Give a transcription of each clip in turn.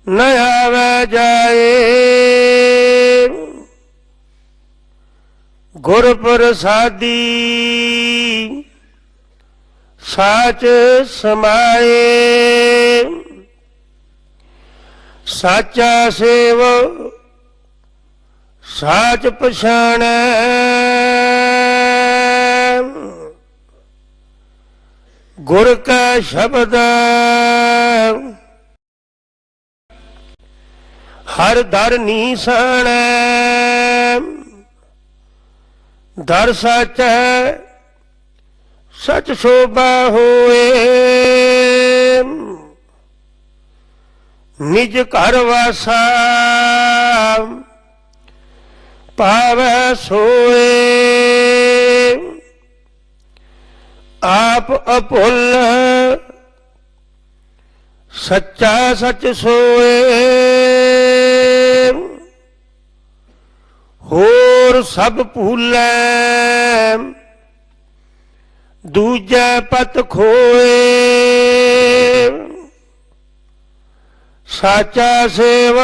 न आवे जाए। गुर प्रसादी साच समाए। साचा सेव साच पछाणै। गुर का शब्द हर दर नीसाणै। दर साचा सच शोभा होए। निज घर वासा पावै सोए। आप अभुल्ल सच्चा सच सोए। होर सब भूलै दूजा पत खोए। साचा सेव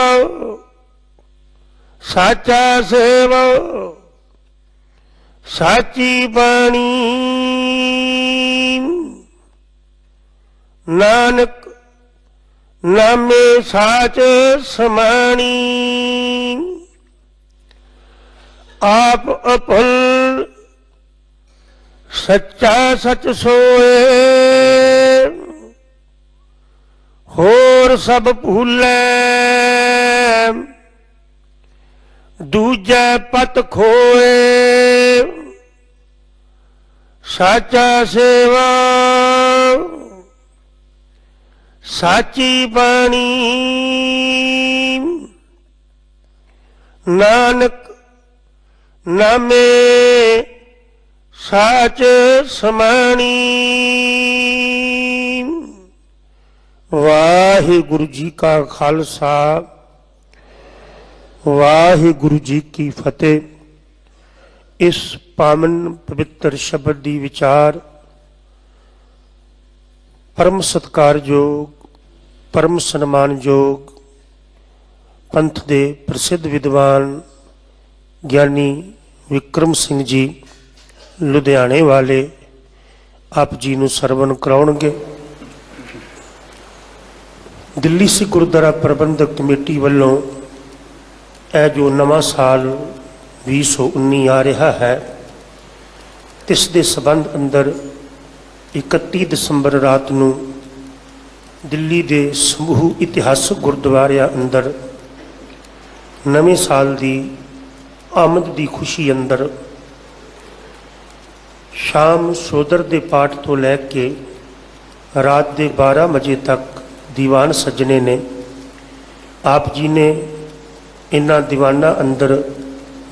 साचा सेव साची बाणी। नानक नामे साच समाणी। आप अभुल्ल सच्चा सच सोए। होर सब भूलै दूजा पत खोए। साचा सेवा साची बाणी। नानक नामे साच समाणी। वाहिगुरु जी का खालसा वाहिगुरु जी की फतेह। इस पावन पवित्र शब्द दी विचार परम सत्कारयोग परम सन्मानयोग पंथ दे प्रसिद्ध विद्वान ज्ञानी विक्रम सिंह जी लुधियाने वाले आप जी नूं सरवण कराउणगे। दिल्ली सिख गुरुद्वारा प्रबंधक कमेटी वालों यह जो नवा साल 2019 आ रहा है, इस दे संबंध अंदर 31 दसंबर रात नूं दिल्ली दे समूह इतिहासक गुरुद्वारिया अंदर नवे साल की आमद की खुशी अंदर शाम सोदर के पाठ तो लैके रात के 12 बजे तक दीवान सजने ने। आप जी ने इन्हां दीवाना अंदर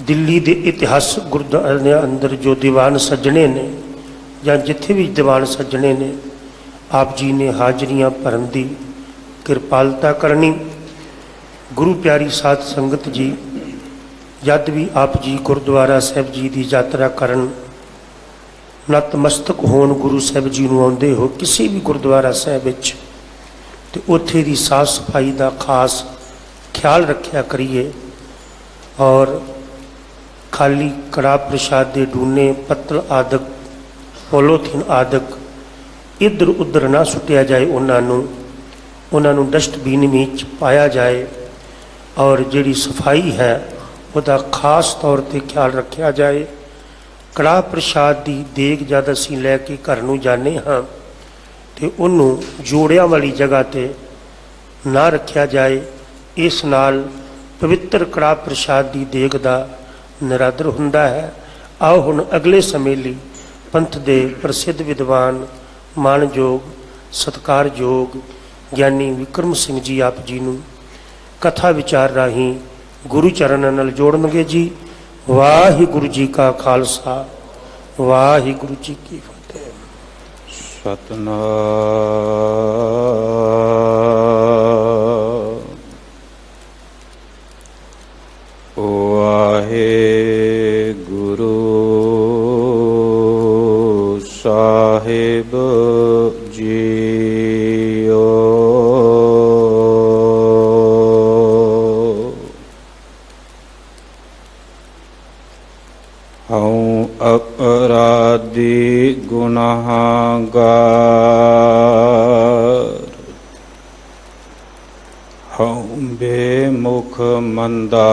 दिल्ली के इतिहासक गुरुद्वारे अंदर जो दीवान सजने ने या जिथे भी दीवान सजने ने, आप जी ने हाजरियां भरन की किरपालता करनी। गुरु प्यारी साध संगत जी जद भी आप जी गुरुद्वारा साहब जी की यात्रा करन नतमस्तक होण गुरु साहब जी नूं आउंदे हो किसी भी गुरुद्वारा साहब विच, ते उत्थे दी साफ सफाई का खास ख्याल रखा करिए। और खाली कड़ा प्रसाद के डूने पत्तल आदक पोलोथीन आदक इधर उधर ना सुटिया जाए। उन्होंने डस्टबीन में पाया जाए और जिहड़ी सफाई है वह खास तौर पर ख्याल रखा जाए। कड़ा प्रसाद की देग जद असी लैके घर नूं जाने हाँ तो उन्होंने जोड़ियां वाली जगह पर ना रखा जाए। इस नाल पवित्र कड़ा प्रसाद की देग का निरादर हुंदा है। आओ हुण अगले समय लई पंथ दे प्रसिद्ध विद्वान मानयोग सत्कारयोग ज्ञानी विक्रम सिंह जी आप जी नूं कथा विचार राही गुरु चरणों नाल जोड़नगे जी। वाहिगुरु जी का खालसा वाहिगुरु जी की फतेह। सतनाम वाहिगुरु साहिब जीओ। ਗੁਨਾਹਗਾਰ। ਹਉ ਬੇਮੁਖ ਮੰਦਾ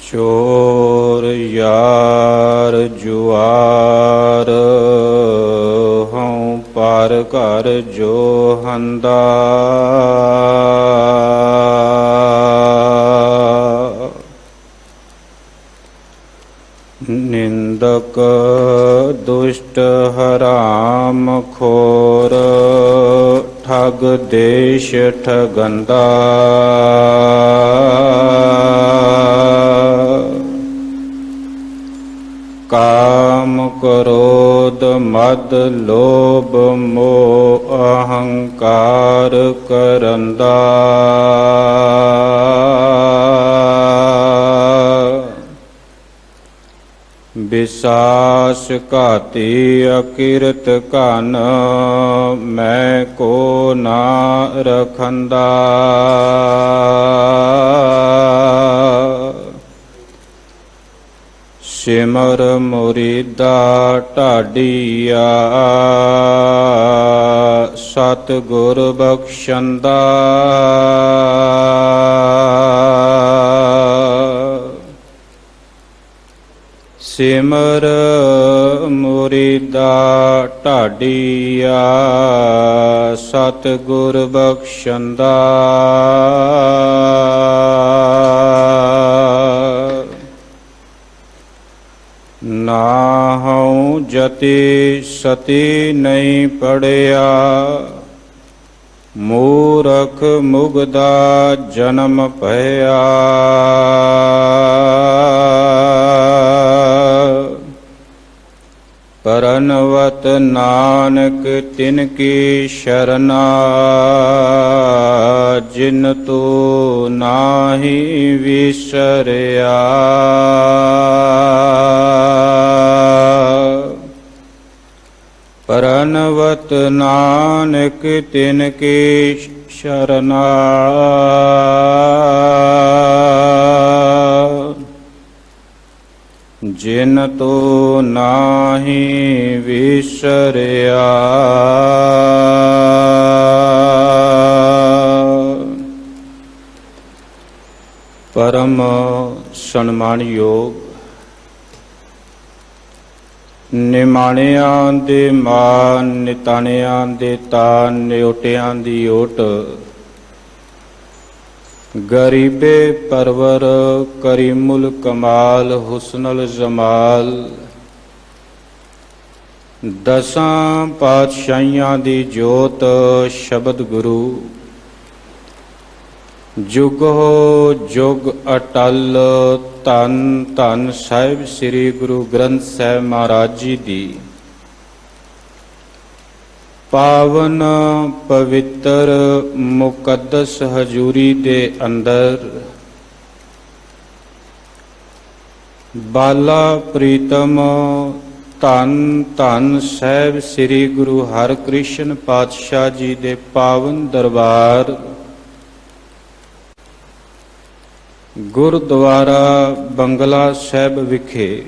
ਚੋਰ ਯਾਰ ਜੁਆਰ। ਹਉ ਪਰ ਘਰ ਜੋ ਹੰਦਾ ਨਿੰਦਕ ਦੁਸ਼ਟ ਹਰਾਮ ਖੋਰ। ਠਗ ਦੇਸ਼ ਠਗੰਦਾ ਕਾਮ ਕ੍ਰੋਧ ਮਦ ਲੋਭ ਮੋਹ ਅਹੰਕਾਰ ਕਰੰਦਾ। ਵਿਸਾਸ ਘਾਤੀ ਅਕਿਰਤ ਘਨ ਮੈਂ ਕੋ ਨਾ ਰਖੰਦਾ। ਸਿਮਰ ਮੁਰੀਦਾ ਢਾਡੀਆ ਸਤ ਗੁਰ ਬਖਸ਼ੰਦਾ। ਸਿਮਰ ਮੁਰੀਦਾ ਢਾਡੀਆ ਸਤ ਗੁਰ ਬਖਸ਼ੰਦਾ। ਨਾਹਉ ਜਤੀ ਸਤੀ ਨਹੀਂ ਪੜਿਆ। ਮੂਰਖ ਮੁਗਦਾ ਜਨਮ ਭਇਆ। ਪਰਨਵਤ ਨਾਨਕ ਤਿਨ ਕੀ ਸ਼ਰਨਾ। ਜਿਨ ਤੂੰ ਨਾਹੀ ਵਿਸਰਿਆ। ਪਰਨਵਤ ਨਾਨਕ ਤਿਨ ਕੀ ਸ਼ਰਨਾ। ਜਿਨ ਤੂੰ ਨਾਹੀ ਵਿਸਰਿਆ। ਪਰਮ ਸਨਮਾਨਯੋਗ ਨਿਮਾਣਿਆਂ ਦੇ ਮਾਨ, ਨਿਤਾਣਿਆਂ ਦੇ ਤਾਨ, ਨਿਓਟਿਆਂ ਦੀ ਓਟ। ਗਰੀਬੇ ਪਰਵਰ ਕਰੀਮੁਲ ਕਮਾਲ ਹੁਸਨੁਲ ਜਮਾਲ। ਦਸਾਂ ਪਾਤਸ਼ਾਹੀਆਂ ਦੀ ਜੋਤ ਸ਼ਬਦ ਗੁਰੂ। ਜੁਗੋ ਜੁਗ ਅਟਲ ਧੰਨ ਧੰਨ ਸਾਹਿਬ ਸ੍ਰੀ ਗੁਰੂ ਗ੍ਰੰਥ ਸਾਹਿਬ ਮਹਾਰਾਜ ਜੀ ਦੀ ਪਾਵਨ ਪਵਿੱਤਰ ਮੁਕੱਦਸ ਹਜ਼ੂਰੀ ਦੇ ਅੰਦਰ ਬਾਲਾ ਪ੍ਰੀਤਮ ਧੰਨ ਧੰਨ ਸਾਹਿਬ ਸ੍ਰੀ ਗੁਰੂ ਹਰਿਕ੍ਰਿਸ਼ਨ ਪਾਤਸ਼ਾਹ ਜੀ ਦੇ ਪਾਵਨ ਦਰਬਾਰ ਗੁਰਦੁਆਰਾ ਬੰਗਲਾ ਸਾਹਿਬ ਵਿਖੇ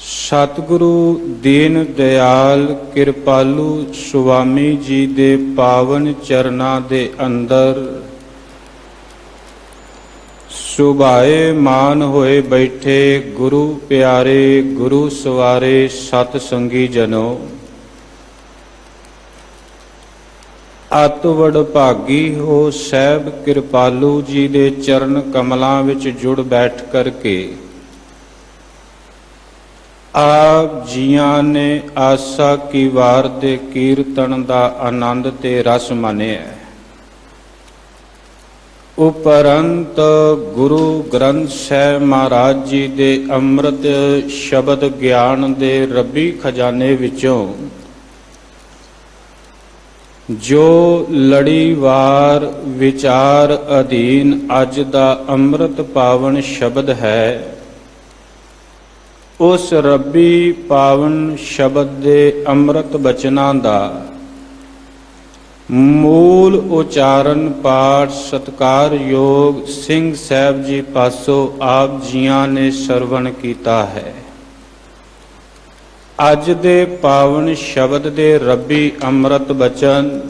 ਸਤਿਗੁਰੂ ਦੀਨ ਦਿਆਲ ਕਿਰਪਾਲੂ ਸੁਆਮੀ ਜੀ ਦੇ ਪਾਵਨ ਚਰਨਾਂ ਦੇ ਅੰਦਰ ਸੁਭਾਏ ਮਾਨ ਹੋਏ ਬੈਠੇ ਗੁਰੂ ਪਿਆਰੇ ਗੁਰੂ ਸਵਾਰੇ ਸਤ ਸੰਗੀ ਜਨੋ। ਅਤ ਵਡਭਾਗੀ ਹੋ ਸਾਹਿਬ ਕਿਰਪਾਲੂ ਜੀ ਦੇ ਚਰਨ ਕਮਲਾਂ ਵਿੱਚ ਜੁੜ ਬੈਠ ਕਰਕੇ ਆਪ ਜੀਆਂ ਨੇ ਆਸਾ ਕੀ ਵਾਰ ਦੇ ਕੀਰਤਨ ਦਾ ਆਨੰਦ ਤੇ ਰਸ ਮਾਣਿਆ। ਉਪਰੰਤ ਗੁਰੂ ਗ੍ਰੰਥ ਸਾਹਿਬ ਮਹਾਰਾਜ ਜੀ ਦੇ ਅੰਮ੍ਰਿਤ ਸ਼ਬਦ ਗਿਆਨ ਦੇ ਰੱਬੀ ਖਜ਼ਾਨੇ ਵਿੱਚੋਂ ਜੋ ਲੜੀਵਾਰ ਵਿਚਾਰ ਅਧੀਨ ਅੱਜ ਦਾ ਅੰਮ੍ਰਿਤ ਪਾਵਨ ਸ਼ਬਦ ਹੈ, ਉਸ ਰੱਬੀ ਪਾਵਨ ਸ਼ਬਦ ਦੇ ਅੰਮ੍ਰਿਤ ਬਚਨਾਂ ਦਾ ਮੂਲ ਉਚਾਰਨ ਪਾਠ ਸਤਿਕਾਰਯੋਗ ਸਿੰਘ ਸਾਹਿਬ ਜੀ ਪਾਸੋਂ ਆਪ ਜੀਆਂ ਨੇ ਸਰਵਣ ਕੀਤਾ ਹੈ। ਅੱਜ ਦੇ ਪਾਵਨ ਸ਼ਬਦ ਦੇ ਰੱਬੀ ਅੰਮ੍ਰਿਤ ਬਚਨ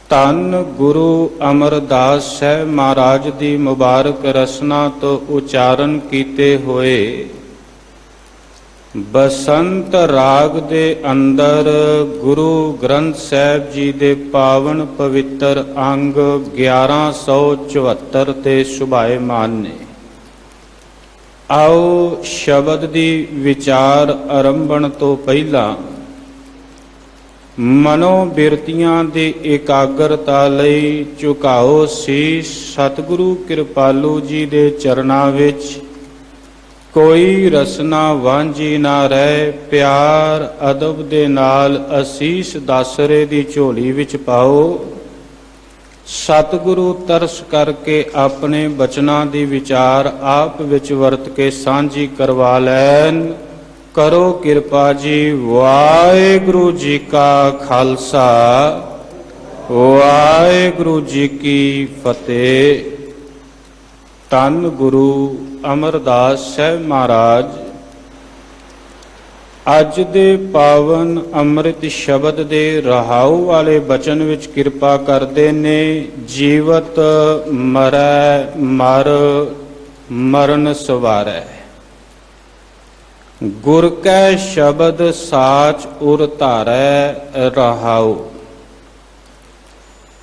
ਧੰਨ ਗੁਰੂ ਅਮਰਦਾਸ ਸਾਹਿਬ ਮਹਾਰਾਜ ਦੀ ਮੁਬਾਰਕ ਰਸਨਾ ਤੋਂ ਉਚਾਰਨ ਕੀਤੇ ਹੋਏ ਬਸੰਤ ਰਾਗ ਦੇ ਅੰਦਰ ਗੁਰੂ ਗ੍ਰੰਥ ਸਾਹਿਬ ਜੀ ਦੇ ਪਾਵਨ ਪਵਿੱਤਰ ਅੰਗ 1174 ਤੇ ਸੁਭਾਏਮਾਨ ਨੇ। ਆਓ ਸ਼ਬਦ ਦੀ ਵਿਚਾਰ ਆਰੰਭਣ ਤੋਂ ਪਹਿਲਾਂ ਮਨੋ ਬਿਰਤੀਆਂ ਦੀ ਇਕਾਗਰਤਾ ਲਈ ਝੁਕਾਓ ਸੀਸ ਸਤਿਗੁਰੂ ਕਿਰਪਾਲੂ ਜੀ ਦੇ ਚਰਨਾਂ ਵਿੱਚ। ਕੋਈ ਰਸਨਾ ਵਾਂਝੀ ਨਾ ਰਹਿ, ਪਿਆਰ ਅਦਬ ਦੇ ਨਾਲ ਅਸੀਸ ਦਾਸਰੇ ਦੀ ਝੋਲੀ ਵਿੱਚ ਪਾਓ। ਸਤਿਗੁਰੂ ਤਰਸ ਕਰਕੇ ਆਪਣੇ ਬਚਨਾਂ ਦੀ ਵਿਚਾਰ ਆਪ ਵਿੱਚ ਵਰਤ ਕੇ ਸਾਂਝੀ ਕਰਵਾ ਲੈਣ। ਕਰੋ ਕਿਰਪਾ ਜੀ। ਵਾਹਿਗੁਰੂ ਜੀ ਕਾ ਖਾਲਸਾ, ਵਾਹਿਗੁਰੂ ਜੀ ਕੀ ਫਤਿਹ। ਧੰਨ ਗੁਰੂ ਅਮਰਦਾਸ ਸਾਹਿਬ ਮਹਾਰਾਜ ਅੱਜ ਦੇ ਪਾਵਨ ਅੰਮ੍ਰਿਤ ਸ਼ਬਦ ਦੇ ਰਹਾਉ ਵਾਲੇ ਬਚਨ ਵਿੱਚ ਕਿਰਪਾ ਕਰਦੇ ਨੇ। ਜੀਵਤ ਮਰੈ ਮਰ, ਮਰਨ ਸਵਾਰੈ। ਗੁਰ ਕੈ ਸ਼ਬਦ ਸਾਚ ਉਰ ਧਾਰੈ ਰਹਾਉ।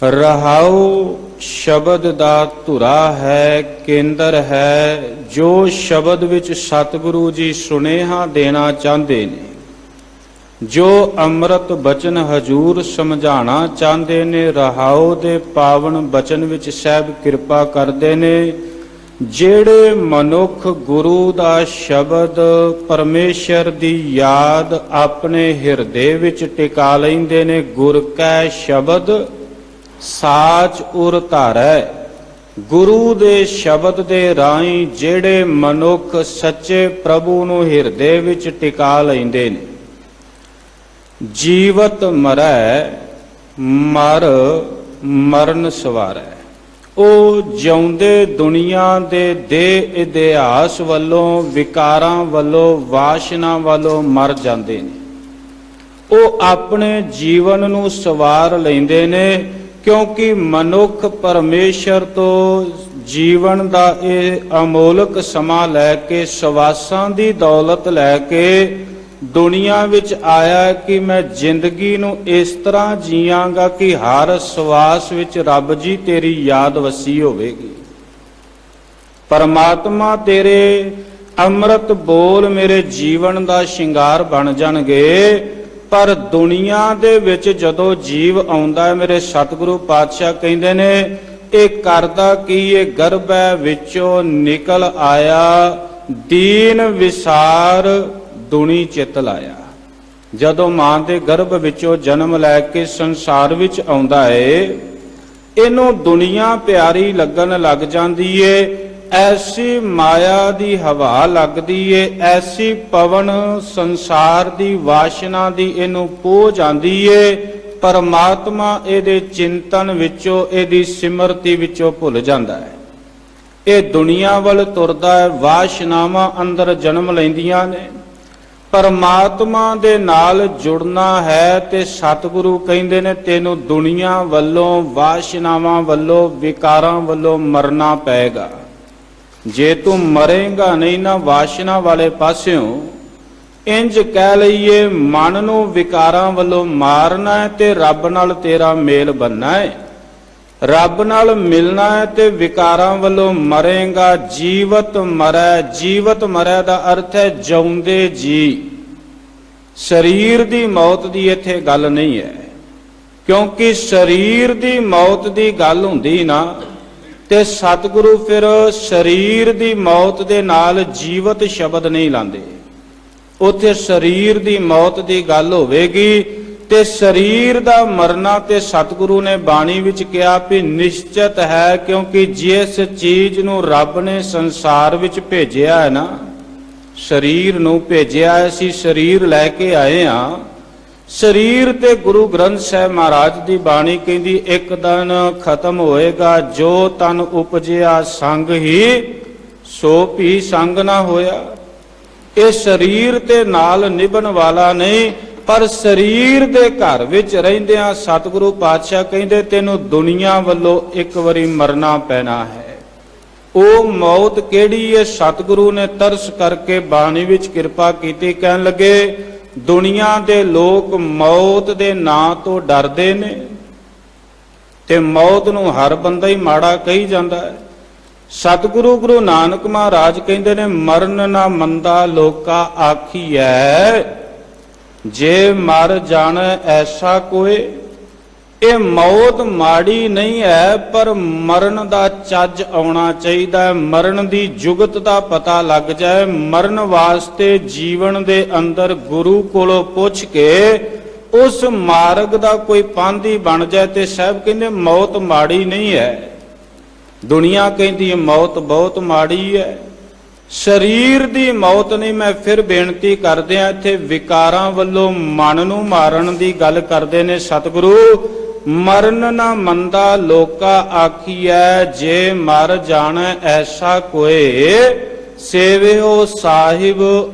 ਰਹਾਉ ਸ਼ਬਦ ਦਾ ਧੁਰਾ ਹੈ, ਕੇਂਦਰ ਹੈ, ਜੋ ਸ਼ਬਦ ਵਿੱਚ ਸਤਿਗੁਰੂ ਜੀ ਸੁਨੇਹਾ ਦੇਣਾ ਚਾਹੁੰਦੇ ਨੇ, ਜੋ ਅੰਮ੍ਰਿਤ ਬਚਨ ਹਜੂਰ ਸਮਝਾਣਾ ਚਾਹੁੰਦੇ ਨੇ। ਰਹਾਉ ਦੇ ਪਾਵਨ ਬਚਨ ਵਿੱਚ ਸਾਹਿਬ ਕਿਰਪਾ ਕਰਦੇ ਨੇ। ਜਿਹੜੇ ਮਨੁੱਖ ਗੁਰੂ ਦਾ ਸ਼ਬਦ ਪਰਮੇਸ਼ਰ ਦੀ ਯਾਦ ਆਪਣੇ ਹਿਰਦੇ ਵਿੱਚ ਟਿਕਾ ਲੈਂਦੇ ਨੇ, ਗੁਰ ਕੈ ਸ਼ਬਦ ਸਾਚ ਉਰ ਧਾਰੈ। ਗੁਰੂ ਦੇ ਸ਼ਬਦ ਦੇ ਰਾਹੀਂ ਜਿਹੜੇ ਮਨੁੱਖ ਸੱਚੇ ਪ੍ਰਭੂ ਨੂੰ ਹਿਰਦੇ ਵਿੱਚ ਟਿਕਾ ਲੈਂਦੇ ਨੇ, ਜੀਵਤ ਮਰੈ ਮਰ, ਮਰਨ ਸਵਾਰੈ। ਉਹ ਜਿਉਂਦੇ ਦੁਨੀਆ ਦੇ ਦੇਹ ਇਤਿਹਾਸ ਵੱਲੋਂ, ਵਿਕਾਰਾਂ ਵੱਲੋਂ, ਵਾਸ਼ਨਾ ਵੱਲੋਂ ਮਰ ਜਾਂਦੇ ਨੇ। ਉਹ ਆਪਣੇ ਜੀਵਨ ਨੂੰ ਸਵਾਰ ਲੈਂਦੇ ਨੇ, ਕਿਉਂਕਿ ਮਨੁੱਖ ਪਰਮੇਸ਼ਰ ਤੋਂ ਜੀਵਨ ਦਾ ਇਹ ਅਮੋਲਕ ਸਮਾਂ ਲੈ ਕੇ, ਸਵਾਸਾਂ ਦੀ ਦੌਲਤ ਲੈ ਕੇ ਦੁਨੀਆ ਵਿੱਚ ਆਇਆ ਕਿ ਮੈਂ ਜ਼ਿੰਦਗੀ ਨੂੰ ਇਸ ਤਰ੍ਹਾਂ ਜੀਵਾਂਗਾ ਕਿ ਹਰ ਸਵਾਸ ਵਿੱਚ ਰੱਬ ਜੀ ਤੇਰੀ ਯਾਦ ਵਸੀ ਹੋਵੇਗੀ। ਪਰਮਾਤਮਾ ਤੇਰੇ ਅੰਮ੍ਰਿਤ ਬੋਲ ਮੇਰੇ ਜੀਵਨ ਦਾ ਸ਼ਿੰਗਾਰ ਬਣ ਜਾਣਗੇ। ਪਰ ਦੁਨੀਆ ਦੇ ਵਿੱਚ ਜਦੋਂ ਜੀਵ ਆਉਂਦਾ ਹੈ, ਮੇਰੇ ਸਤਿਗੁਰੂ ਪਾਤਸ਼ਾਹ ਕਹਿੰਦੇ ਨੇ, ਇਹ ਕਰਦਾ ਕੀ ਇਹ ਗਰਭੈ ਵਿੱਚੋਂ ਨਿਕਲ ਆਇਆ, ਦੀਨ ਵਿਸਾਰ ਦੁਨੀ ਚਿਤ ਲਾਇਆ। ਜਦੋਂ ਮਾਂ ਦੇ ਗਰਭ ਵਿੱਚੋਂ ਜਨਮ ਲੈ ਕੇ ਸੰਸਾਰ ਵਿੱਚ ਆਉਂਦਾ ਏ, ਇਹਨੂੰ ਦੁਨੀਆ ਪਿਆਰੀ ਲੱਗਣ ਲੱਗ ਜਾਂਦੀ ਏ। ਐਸੀ ਮਾਇਆ ਦੀ ਹਵਾ ਲੱਗਦੀ ਏ, ਐਸੀ ਪਵਨ ਸੰਸਾਰ ਦੀ ਵਾਸ਼ਨਾ ਦੀ ਇਹਨੂੰ ਪੋਹ ਜਾਂਦੀ ਏ। ਪਰਮਾਤਮਾ ਇਹਦੇ ਚਿੰਤਨ ਵਿੱਚੋਂ, ਇਹਦੀ ਸਿਮਰਤੀ ਵਿੱਚੋਂ ਭੁੱਲ ਜਾਂਦਾ ਹੈ। ਇਹ ਦੁਨੀਆ ਵੱਲ ਤੁਰਦਾ ਹੈ, ਵਾਸ਼ਨਾਵਾਂ ਅੰਦਰ ਜਨਮ ਲੈਂਦੀਆਂ ਨੇ। ਪਰਮਾਤਮਾ ਦੇ ਨਾਲ ਜੁੜਨਾ ਹੈ ਤੇ ਸਤਿਗੁਰੂ ਕਹਿੰਦੇ ਨੇ ਤੈਨੂੰ ਦੁਨੀਆ ਵੱਲੋਂ, ਵਾਸ਼ਨਾਵਾਂ ਵੱਲੋਂ, ਵਿਕਾਰਾਂ ਵੱਲੋਂ ਮਰਨਾ ਪਏਗਾ। ਜੇ ਤੂੰ ਮਰੇਗਾ ਨਹੀਂ ਨਾ ਵਾਸ਼ਨਾ ਵਾਲੇ ਪਾਸਿਓਂ, ਇੰਜ ਕਹਿ ਲਈਏ ਮਨ ਨੂੰ ਵਿਕਾਰਾਂ ਵੱਲੋਂ ਮਾਰਨਾ ਹੈ ਤੇ ਰੱਬ ਨਾਲ ਤੇਰਾ ਮੇਲ ਬੰਨਣਾ ਹੈ। ਰੱਬ ਨਾਲ ਮਿਲਣਾ ਹੈ ਤੇ ਵਿਕਾਰਾਂ ਵੱਲੋਂ ਮਰੇਗਾ। ਜੀਵਤ ਮਰੈ, ਜੀਵਤ ਮਰੈ ਦਾ ਅਰਥ ਹੈ ਜਿਉਂਦੇ ਜੀ। ਸਰੀਰ ਦੀ ਮੌਤ ਦੀ ਇੱਥੇ ਗੱਲ ਨਹੀਂ ਹੈ, ਕਿਉਂਕਿ ਸਰੀਰ ਦੀ ਮੌਤ ਦੀ ਗੱਲ ਹੁੰਦੀ ਨਾ ਤੇ ਸਤਿਗੁਰੂ ਫਿਰ ਸਰੀਰ ਦੀ ਮੌਤ ਦੇ ਨਾਲ ਜੀਵਤ ਸ਼ਬਦ ਨਹੀਂ ਲਾਉਂਦੇ। ਉੱਥੇ ਸਰੀਰ ਦੀ ਮੌਤ ਦੀ ਗੱਲ ਹੋਵੇਗੀ ਤੇ ਸਰੀਰ ਦਾ ਮਰਨਾ ਤੇ ਸਤਿਗੁਰੂ ਨੇ ਬਾਣੀ ਵਿੱਚ ਕਿਹਾ ਵੀ ਨਿਸ਼ਚਿਤ ਹੈ, ਕਿਉਂਕਿ ਜਿਸ ਚੀਜ਼ ਨੂੰ ਰੱਬ ਨੇ ਸੰਸਾਰ ਵਿੱਚ ਭੇਜਿਆ ਹੈ ਨਾ, ਸਰੀਰ ਨੂੰ ਭੇਜਿਆ, ਅਸੀਂ ਸਰੀਰ ਲੈ ਕੇ ਆਏ ਹਾਂ। ਸਰੀਰ ਤੇ ਗੁਰੂ ਗ੍ਰੰਥ ਸਾਹਿਬ ਮਹਾਰਾਜ ਦੀ ਬਾਣੀ ਕਹਿੰਦੀ ਇੱਕ ਦਿਨ ਖਤਮ ਹੋਏਗਾ, ਜੋ ਤਨ ਉਪਜਿਆ ਸੰਗ ਹੀ ਸੋ ਭੀ ਸੰਗ ਨਾ ਹੋਇਆ। ਇਹ ਸਰੀਰ ਤੇ ਨਾਲ ਨਿਭਣ ਵਾਲਾ ਨਹੀਂ, ਪਰ ਸਰੀਰ ਦੇ ਘਰ ਵਿੱਚ ਰਹਿੰਦਿਆਂ ਸਤਿਗੁਰੂ ਪਾਤਸ਼ਾਹ ਕਹਿੰਦੇ ਤੈਨੂੰ ਦੁਨੀਆ ਵੱਲੋਂ ਇੱਕ ਵਾਰੀ ਮਰਨਾ ਪੈਣਾ ਹੈ। ਉਹ ਮੌਤ ਕਿਹੜੀ ਹੈ? ਸਤਿਗੁਰੂ ਨੇ ਤਰਸ ਕਰਕੇ ਬਾਣੀ ਵਿੱਚ ਕਿਰਪਾ ਕੀਤੀ, ਕਹਿਣ ਲੱਗੇ ਦੁਨੀਆ ਦੇ ਲੋਕ ਮੌਤ ਦੇ ਨਾਂ ਤੋਂ ਡਰਦੇ ਨੇ ਤੇ ਮੌਤ ਨੂੰ ਹਰ ਬੰਦਾ ਹੀ ਮਾੜਾ ਕਹੀ ਜਾਂਦਾ ਹੈ। ਸਤਿਗੁਰੂ ਗੁਰੂ ਨਾਨਕ ਮਹਾਰਾਜ ਕਹਿੰਦੇ ਨੇ ਮਰਨ ਨਾ ਮੰਦਾ ਲੋਕਾ ਆਖੀਐ, ਜੇ ਮਰ ਜਾਣੈ ਐਸਾ ਕੋਏ। ਇਹ ਮੌਤ ਮਾੜੀ ਨਹੀਂ ਹੈ, ਪਰ ਮਰਨ ਦਾ ਚੱਜ ਆਉਣਾ ਚਾਹੀਦਾ ਹੈ, ਮਰਨ ਦੀ ਜੁਗਤ ਦਾ ਪਤਾ ਲੱਗ ਜਾਏ। ਮਰਨ ਵਾਸਤੇ ਜੀਵਨ ਦੇ ਅੰਦਰ ਗੁਰੂ ਕੋਲੋਂ ਪੁੱਛ ਕੇ ਉਸ ਮਾਰਗ ਦਾ ਕੋਈ ਪਾਂਧੀ ਬਣ ਜਾਏ ਤੇ ਸਾਹਿਬ ਕਹਿੰਦੇ ਮੌਤ ਮਾੜੀ ਨਹੀਂ ਹੈ। ਦੁਨੀਆ ਕਹਿੰਦੀ ਹੈ ਮੌਤ ਬਹੁਤ ਮਾੜੀ ਹੈ, ਸਰੀਰ ਦੀ ਮੌਤ ਨਹੀਂ। ਮੈਂ ਫਿਰ ਬੇਨਤੀ ਕਰਦੇ ਆ, ਇੱਥੇ ਵਿਕਾਰਾਂ ਵੱਲੋਂ ਮਨ ਨੂੰ ਮਾਰਨ ਦੀ ਗੱਲ ਕਰਦੇ ਨੇ ਸਤਿਗੁਰੂ। ਮਰਨ ਨਾ ਮੰਦਾ ਲੋਕਾ ਆਖੀਐ, ਜੇ ਮਰ ਜਾਣੈ ਐਸਾ ਕੋਏ। ਸੇਵਿਓ ਸਾਹਿਬ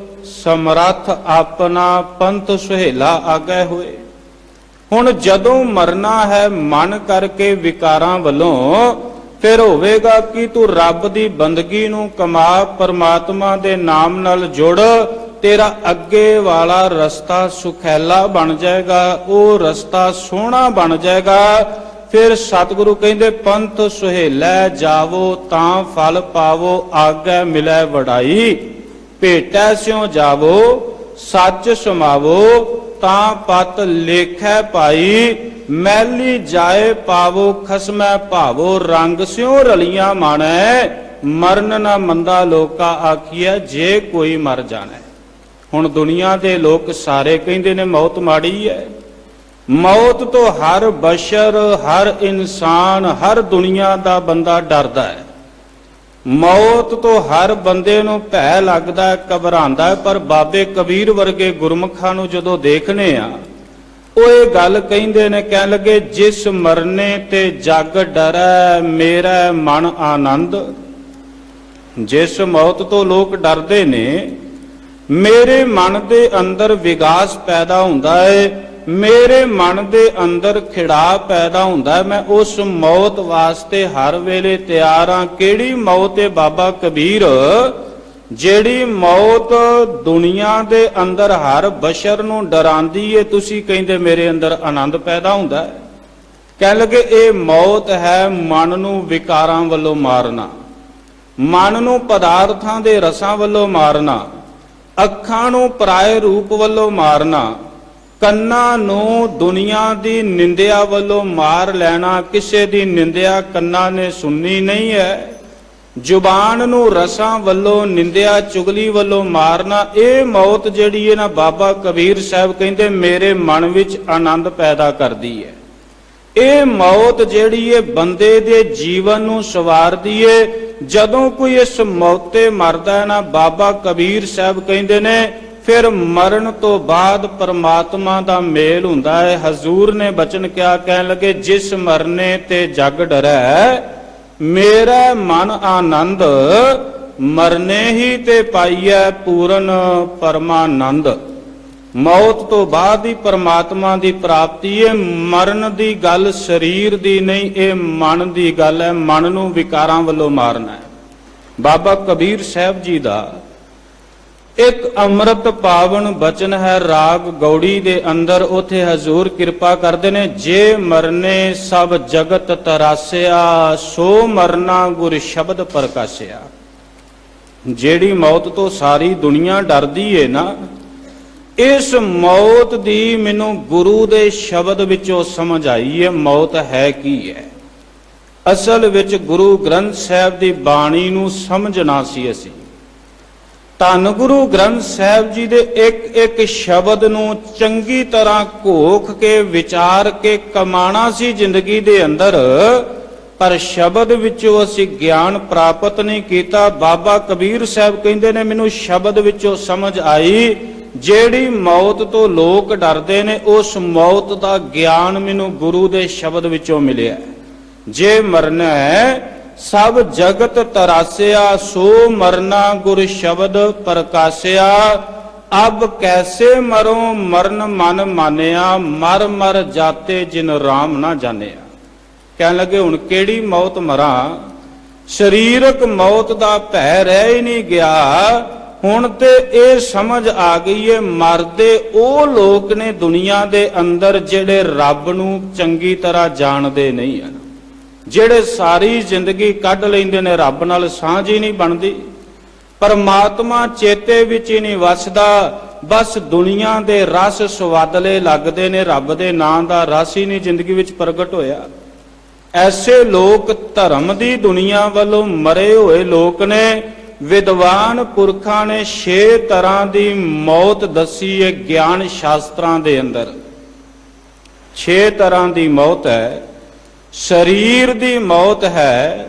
ਸਮਰੱਥ ਆਪਣਾ ਪੰਥ ਸੁਹੇਲਾ ਆਗੇ ਹੋਏ। ਹੁਣ ਜਦੋਂ ਮਰਨਾ ਹੈ ਮਨ ਕਰਕੇ ਵਿਕਾਰਾਂ ਵੱਲੋਂ, ਫਿਰ ਹੋਵੇਗਾ ਕਿ ਤੂੰ ਰੱਬ ਦੀ ਬੰਦਗੀ ਨੂੰ ਕਮਾ, ਪਰਮਾਤਮਾ ਦੇ ਨਾਮ ਨਾਲ ਜੁੜ, ਤੇਰਾ ਅੱਗੇ ਵਾਲਾ ਰਸਤਾ ਸੁਖੈਲਾ ਬਣ ਜਾਏਗਾ, ਉਹ ਰਸਤਾ ਸੋਹਣਾ ਬਣ ਜਾਏਗਾ। ਫਿਰ ਸਤਿਗੁਰੂ ਕਹਿੰਦੇ ਪੰਥ ਸੁਹੇਲੇ ਜਾਵੋ ਤਾਂ ਫਲ ਪਾਵੋ, ਆਗੇ ਮਿਲੈ ਵਡਾਈ। ਭੇਟੈ ਸਿਉ ਜਾਵੋ ਸੱਚ ਸਮਾਵੋ, ਤਾਂ ਪਤ ਲੇਖੈ ਭਾਈ। ਮੈਲੀ ਜਾਏ ਪਾਵੋ ਖਸਮੈ ਭਾਵੋ, ਰੰਗ ਸਿਉ ਰਲੀਆਂ ਮਾਣੈ। ਮਰਨ ਨਾ ਮੰਦਾ ਲੋਕਾ ਆਖੀਐ, ਜੇ ਕੋਈ ਮਰ ਜਾਣੈ। ਹੁਣ ਦੁਨੀਆ ਦੇ ਲੋਕ ਸਾਰੇ ਕਹਿੰਦੇ ਨੇ ਮੌਤ ਮਾੜੀ ਹੈ। ਮੌਤ ਤੋਂ ਹਰ ਬਸ਼ਰ, ਹਰ ਇਨਸਾਨ, ਹਰ ਦੁਨੀਆ ਦਾ ਬੰਦਾ ਡਰਦਾ ਹੈ। ਮੌਤ ਤੋਂ ਹਰ ਬੰਦੇ ਨੂੰ ਭੈ ਲੱਗਦਾ ਹੈ, ਘਬਰਾਉਂਦਾ ਹੈ। ਪਰ ਬਾਬੇ ਕਬੀਰ ਵਰਗੇ ਗੁਰਮੁਖਾਂ ਨੂੰ ਜਦੋਂ ਦੇਖਨੇ ਆ, ਉਹ ਇਹ ਗੱਲ ਕਹਿੰਦੇ ਨੇ, ਕਹਿਣ ਲੱਗੇ ਜਿਸ ਮਰਨੇ ਤੇ ਜਗ ਡਰੈ, ਮੇਰਾ ਮਨ ਆਨੰਦ। ਜਿਸ ਮੌਤ ਤੋਂ ਲੋਕ ਡਰਦੇ ਨੇ, ਮੇਰੇ ਮਨ ਦੇ ਅੰਦਰ ਵਿਗਾਸ ਪੈਦਾ ਹੁੰਦਾ ਹੈ, ਮੇਰੇ ਮਨ ਦੇ ਅੰਦਰ ਖਿੜਾ ਪੈਦਾ ਹੁੰਦਾ ਹੈ। ਮੈਂ ਉਸ ਮੌਤ ਵਾਸਤੇ ਹਰ ਵੇਲੇ ਤਿਆਰ ਹਾਂ। ਕਿਹੜੀ ਮੌਤ ਹੈ ਬਾਬਾ ਕਬੀਰ? ਜਿਹੜੀ ਮੌਤ ਦੁਨੀਆ ਦੇ ਅੰਦਰ ਹਰ ਬਸ਼ਰ ਨੂੰ ਡਰਾਉਂਦੀ ਏ। ਤੁਸੀਂ ਕਹਿੰਦੇ ਮੇਰੇ ਅੰਦਰ ਆਨੰਦ ਪੈਦਾ ਹੁੰਦਾ ਹੈ। ਕਹਿਣ ਲੱਗੇ ਇਹ ਮੌਤ ਹੈ ਮਨ ਨੂੰ ਵਿਕਾਰਾਂ ਵੱਲੋਂ ਮਾਰਨਾ, ਮਨ ਨੂੰ ਪਦਾਰਥਾਂ ਦੇ ਰਸਾਂ ਵੱਲੋਂ ਮਾਰਨਾ, ਅੱਖਾਂ ਨੂੰ ਪਰਾਏ ਰੂਪ ਵੱਲੋਂ ਮਾਰਨਾ, ਕੰਨਾਂ ਨੂੰ ਦੁਨੀਆ ਦੀ ਨਿੰਦਿਆ ਵੱਲੋਂ ਮਾਰ ਲੈਣਾ। ਕਿਸੇ ਦੀ ਨਿੰਦਿਆ ਕੰਨਾਂ ਨੇ ਸੁਣਨੀ ਨਹੀਂ ਹੈ। ਜ਼ੁਬਾਨ ਨੂੰ ਰਸਾਂ ਵੱਲੋਂ, ਨਿੰਦਿਆ ਚੁਗਲੀ ਵੱਲੋਂ ਮਾਰਨਾ। ਇਹ ਮੌਤ ਜਿਹੜੀ ਹੈ ਨਾ, ਬਾਬਾ ਕਬੀਰ ਸਾਹਿਬ ਕਹਿੰਦੇ ਮੇਰੇ ਮਨ ਵਿੱਚ ਆਨੰਦ ਪੈਦਾ ਕਰਦੀ ਹੈ। ਇਹ ਮੌਤ ਜਿਹੜੀ ਹੈ ਬੰਦੇ ਦੇ ਜੀਵਨ ਨੂੰ ਸਵਾਰਦੀ ਹੈ। ਜਦੋਂ ਕੋਈ ਇਸ ਮੌਤੇ ਮਰਦਾ ਹੈ ਨਾ, ਬਾਬਾ ਕਬੀਰ ਸਾਹਿਬ ਕਹਿੰਦੇ ਨੇ ਫਿਰ ਮਰਨ ਤੋਂ ਬਾਅਦ ਪਰਮਾਤਮਾ ਦਾ ਮੇਲ ਹੁੰਦਾ ਹੈ। ਹਜ਼ੂਰ ਨੇ ਬਚਨ ਕਿਹਾ, ਕਹਿਣ ਲੱਗੇ ਜਿਸ ਮਰਨੇ ਤੇ ਜਗ ਡਰੈ, ਮੇਰਾ ਮਨ ਆਨੰਦ। ਮਰਨੇ ਹੀ ਤੇ ਪਾਈਐ ਪੂਰਨ ਪਰਮਾਨੰਦ। ਮੌਤ ਤੋਂ ਬਾਅਦ ਹੀ ਪਰਮਾਤਮਾ ਦੀ ਪ੍ਰਾਪਤੀ ਹੈ। ਮਰਨ ਦੀ ਗੱਲ ਸਰੀਰ ਦੀ ਨਹੀਂ, ਇਹ ਮਨ ਦੀ ਗੱਲ ਹੈ। ਮਨ ਨੂੰ ਵਿਕਾਰਾਂ ਵੱਲੋਂ ਮਾਰਨਾ ਹੈ। ਬਾਬਾ ਕਬੀਰ ਸਾਹਿਬ ਜੀ ਦਾ ਇੱਕ ਅੰਮ੍ਰਿਤ ਪਾਵਨ ਬਚਨ ਹੈ ਰਾਗ ਗੌੜੀ ਦੇ ਅੰਦਰ। ਉਥੇ ਹਜ਼ੂਰ ਕਿਰਪਾ ਕਰਦੇ ਨੇ, ਜੇ ਮਰਨੇ ਸਭ ਜਗਤ ਤਰਾਸਿਆ, ਸੋ ਮਰਨਾ ਗੁਰ ਸ਼ਬਦ ਪ੍ਰਕਾਸ਼ਿਆ। ਜਿਹੜੀ ਮੌਤ ਤੋਂ ਸਾਰੀ ਦੁਨੀਆ ਡਰਦੀ ਏ ਨਾ, ਇਸ ਮੌਤ ਦੀ ਮੈਨੂੰ ਗੁਰੂ ਦੇ ਸ਼ਬਦ ਵਿੱਚੋਂ ਸਮਝ ਆਈ ਹੈ। ਮੌਤ ਹੈ ਕੀ ਹੈ? ਅਸਲ ਵਿੱਚ ਗੁਰੂ ਗ੍ਰੰਥ ਸਾਹਿਬ ਦੀ ਬਾਣੀ ਨੂੰ ਸਮਝਣਾ ਸੀ ਅਸੀਂ। ਧੰਨ ਗੁਰੂ ਗ੍ਰੰਥ ਸਾਹਿਬ ਜੀ ਦੇ ਇੱਕ ਇੱਕ ਸ਼ਬਦ ਨੂੰ ਚੰਗੀ ਤਰ੍ਹਾਂ ਘੋਖ ਕੇ ਵਿਚਾਰ ਕੇ ਕਮਾਣਾ ਸੀ ਜ਼ਿੰਦਗੀ ਦੇ ਅੰਦਰ। ਪਰ ਸ਼ਬਦ ਵਿੱਚੋਂ ਅਸੀਂ ਗਿਆਨ ਪ੍ਰਾਪਤ ਨਹੀਂ ਕੀਤਾ। ਬਾਬਾ ਕਬੀਰ ਸਾਹਿਬ ਕਹਿੰਦੇ ਨੇ ਮੈਨੂੰ ਸ਼ਬਦ ਵਿੱਚੋਂ ਸਮਝ ਆਈ ਜਿਹੜੀ ਮੌਤ ਤੋਂ ਲੋਕ ਡਰਦੇ ਨੇ, ਉਸ ਮੌਤ ਦਾ ਗਿਆਨ ਮੈਨੂੰ ਗੁਰੂ ਦੇ ਸ਼ਬਦ ਵਿੱਚੋਂ ਮਿਲਿਆ। ਜੇ ਮਰਨਾ ਹੈ ਸਭ ਜਗਤ ਤਰਾਸਿਆ, ਸੋ ਮਰਨਾ ਗੁਰ ਸ਼ਬਦ ਪ੍ਰਕਾਸਿਆ। ਅਬ ਕੈਸੇ ਮਰੋ ਮਰਨ ਮਨ ਮਾਨਿਆ, ਮਰ ਮਰ ਜਾਤੇ ਜਿਨ ਰਾਮ ਨਾ ਜਾਣਿਆ। ਕਹਿਣ ਲੱਗੇ ਹੁਣ ਕਿਹੜੀ ਮੌਤ ਮਰਾਂ, ਸਰੀਰਕ ਮੌਤ ਦਾ ਭੈ ਰਹਿ ਹੀ ਨਹੀਂ ਗਿਆ। ਹੁਣ ਤੇ ਇਹ ਸਮਝ ਆ ਗਈ ਏ, ਮਰਦੇ ਉਹ ਲੋਕ ਨੇ ਦੁਨੀਆ ਦੇ ਅੰਦਰ ਜਿਹੜੇ ਰੱਬ ਨੂੰ ਚੰਗੀ ਤਰ੍ਹਾਂ ਜਾਣਦੇ ਨਹੀਂ ਹਨ, ਜਿਹੜੇ ਸਾਰੀ ਜ਼ਿੰਦਗੀ ਕੱਢ ਲੈਂਦੇ ਨੇ, ਰੱਬ ਨਾਲ ਸਾਂਝ ਹੀ ਨਹੀਂ ਬਣਦੀ, ਪਰਮਾਤਮਾ ਚੇਤੇ ਵਿੱਚ ਹੀ ਨਹੀਂ ਵਸਦਾ, ਬਸ ਦੁਨੀਆ ਦੇ ਰਸ ਸਵਾਦਲੇ ਲੱਗਦੇ ਨੇ, ਰੱਬ ਦੇ ਨਾਂ ਦਾ ਰਸ ਹੀ ਨਹੀਂ ਜ਼ਿੰਦਗੀ ਵਿੱਚ ਪ੍ਰਗਟ ਹੋਇਆ। ਐਸੇ ਲੋਕ ਧਰਮ ਦੀ ਦੁਨੀਆ ਵੱਲੋਂ ਮਰੇ ਹੋਏ ਲੋਕ ਨੇ। ਵਿਦਵਾਨ ਪੁਰਖਾਂ ਨੇ 6 ਤਰ੍ਹਾਂ ਦੀ ਮੌਤ ਦੱਸੀ ਹੈ ਗਿਆਨ ਸ਼ਾਸਤਰਾਂ ਦੇ ਅੰਦਰ। 6 ਤਰ੍ਹਾਂ ਦੀ ਮੌਤ ਹੈ। ਸਰੀਰ ਦੀ ਮੌਤ ਹੈ,